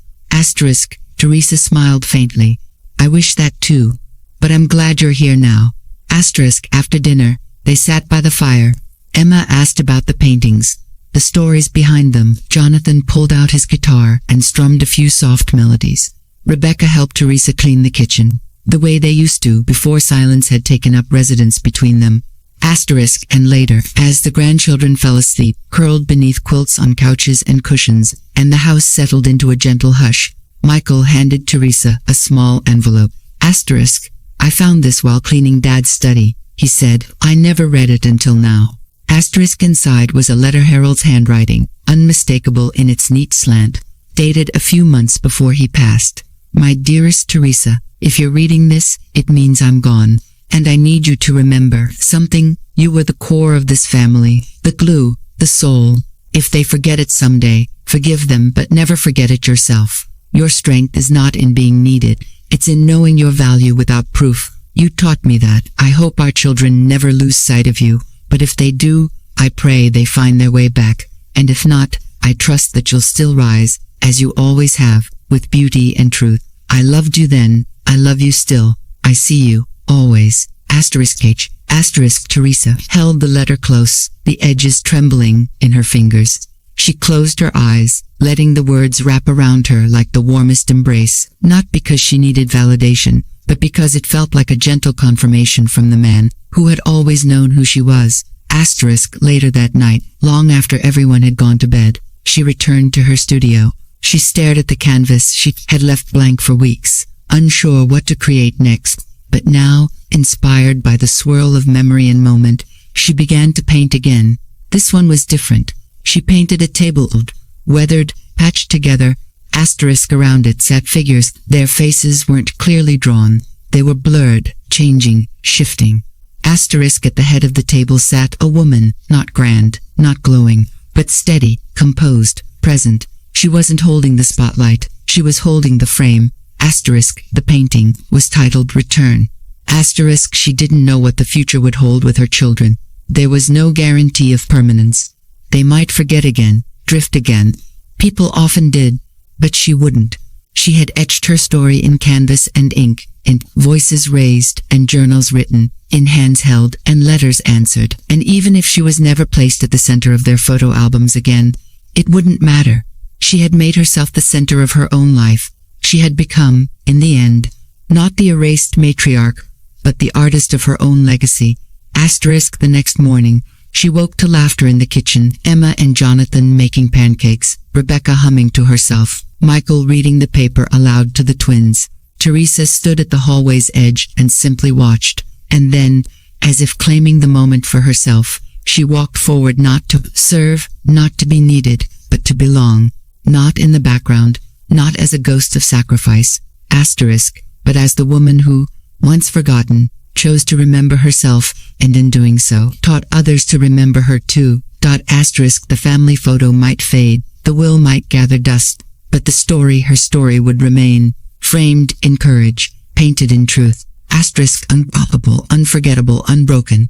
Teresa smiled faintly. I wish that too, but I'm glad you're here now. After dinner, they sat by the fire. Emma asked about the paintings, the stories behind them. Jonathan pulled out his guitar and strummed a few soft melodies. Rebecca helped Teresa clean the kitchen, the way they used to before silence had taken up residence between them. And later, as the grandchildren fell asleep, curled beneath quilts on couches and cushions, and the house settled into a gentle hush, Michael handed Teresa a small envelope. I found this while cleaning Dad's study, he said. I never read it until now. Inside was a letter, Harold's handwriting, unmistakable in its neat slant, dated a few months before he passed. My dearest Teresa, if you're reading this, it means I'm gone. And I need you to remember something. You were the core of this family, the glue, the soul. If they forget it someday, forgive them, but never forget it yourself. Your strength is not in being needed. It's in knowing your value without proof. You taught me that. I hope our children never lose sight of you, but if they do, I pray they find their way back. And if not, I trust that you'll still rise, as you always have, with beauty and truth. I loved you then. I love you still. I see you, always, H. Teresa held the letter close, the edges trembling in her fingers. She closed her eyes, letting the words wrap around her like the warmest embrace, not because she needed validation, but because it felt like a gentle confirmation from the man who had always known who she was. Later that night, long after everyone had gone to bed, she returned to her studio. She stared at the canvas she had left blank for weeks, unsure what to create next. But now, inspired by the swirl of memory and moment, she began to paint again. This one was different. She painted a table, weathered, patched together. Around it sat figures. Their faces weren't clearly drawn. They were blurred, changing, shifting. At the head of the table sat a woman, not grand, not glowing, but steady, composed, present. She wasn't holding the spotlight. She was holding the frame. The painting was titled Return. She didn't know what the future would hold with her children. There was no guarantee of permanence. They might forget again, drift again. People often did, but she wouldn't. She had etched her story in canvas and ink, in voices raised and journals written, in hands held and letters answered. And even if she was never placed at the center of their photo albums again, it wouldn't matter. She had made herself the center of her own life. She had become, in the end, not the erased matriarch, but the artist of her own legacy. The next morning, she woke to laughter in the kitchen, Emma and Jonathan making pancakes, Rebecca humming to herself, Michael reading the paper aloud to the twins. Teresa stood at the hallway's edge and simply watched. And then, as if claiming the moment for herself, she walked forward, not to serve, not to be needed, but to belong. Not in the background, not as a ghost of sacrifice, but as the woman who, once forgotten, chose to remember herself, and in doing so, taught others to remember her too. The family photo might fade, the will might gather dust, but the story, her story, would remain, framed in courage, painted in truth. Unstoppable, unforgettable, unbroken.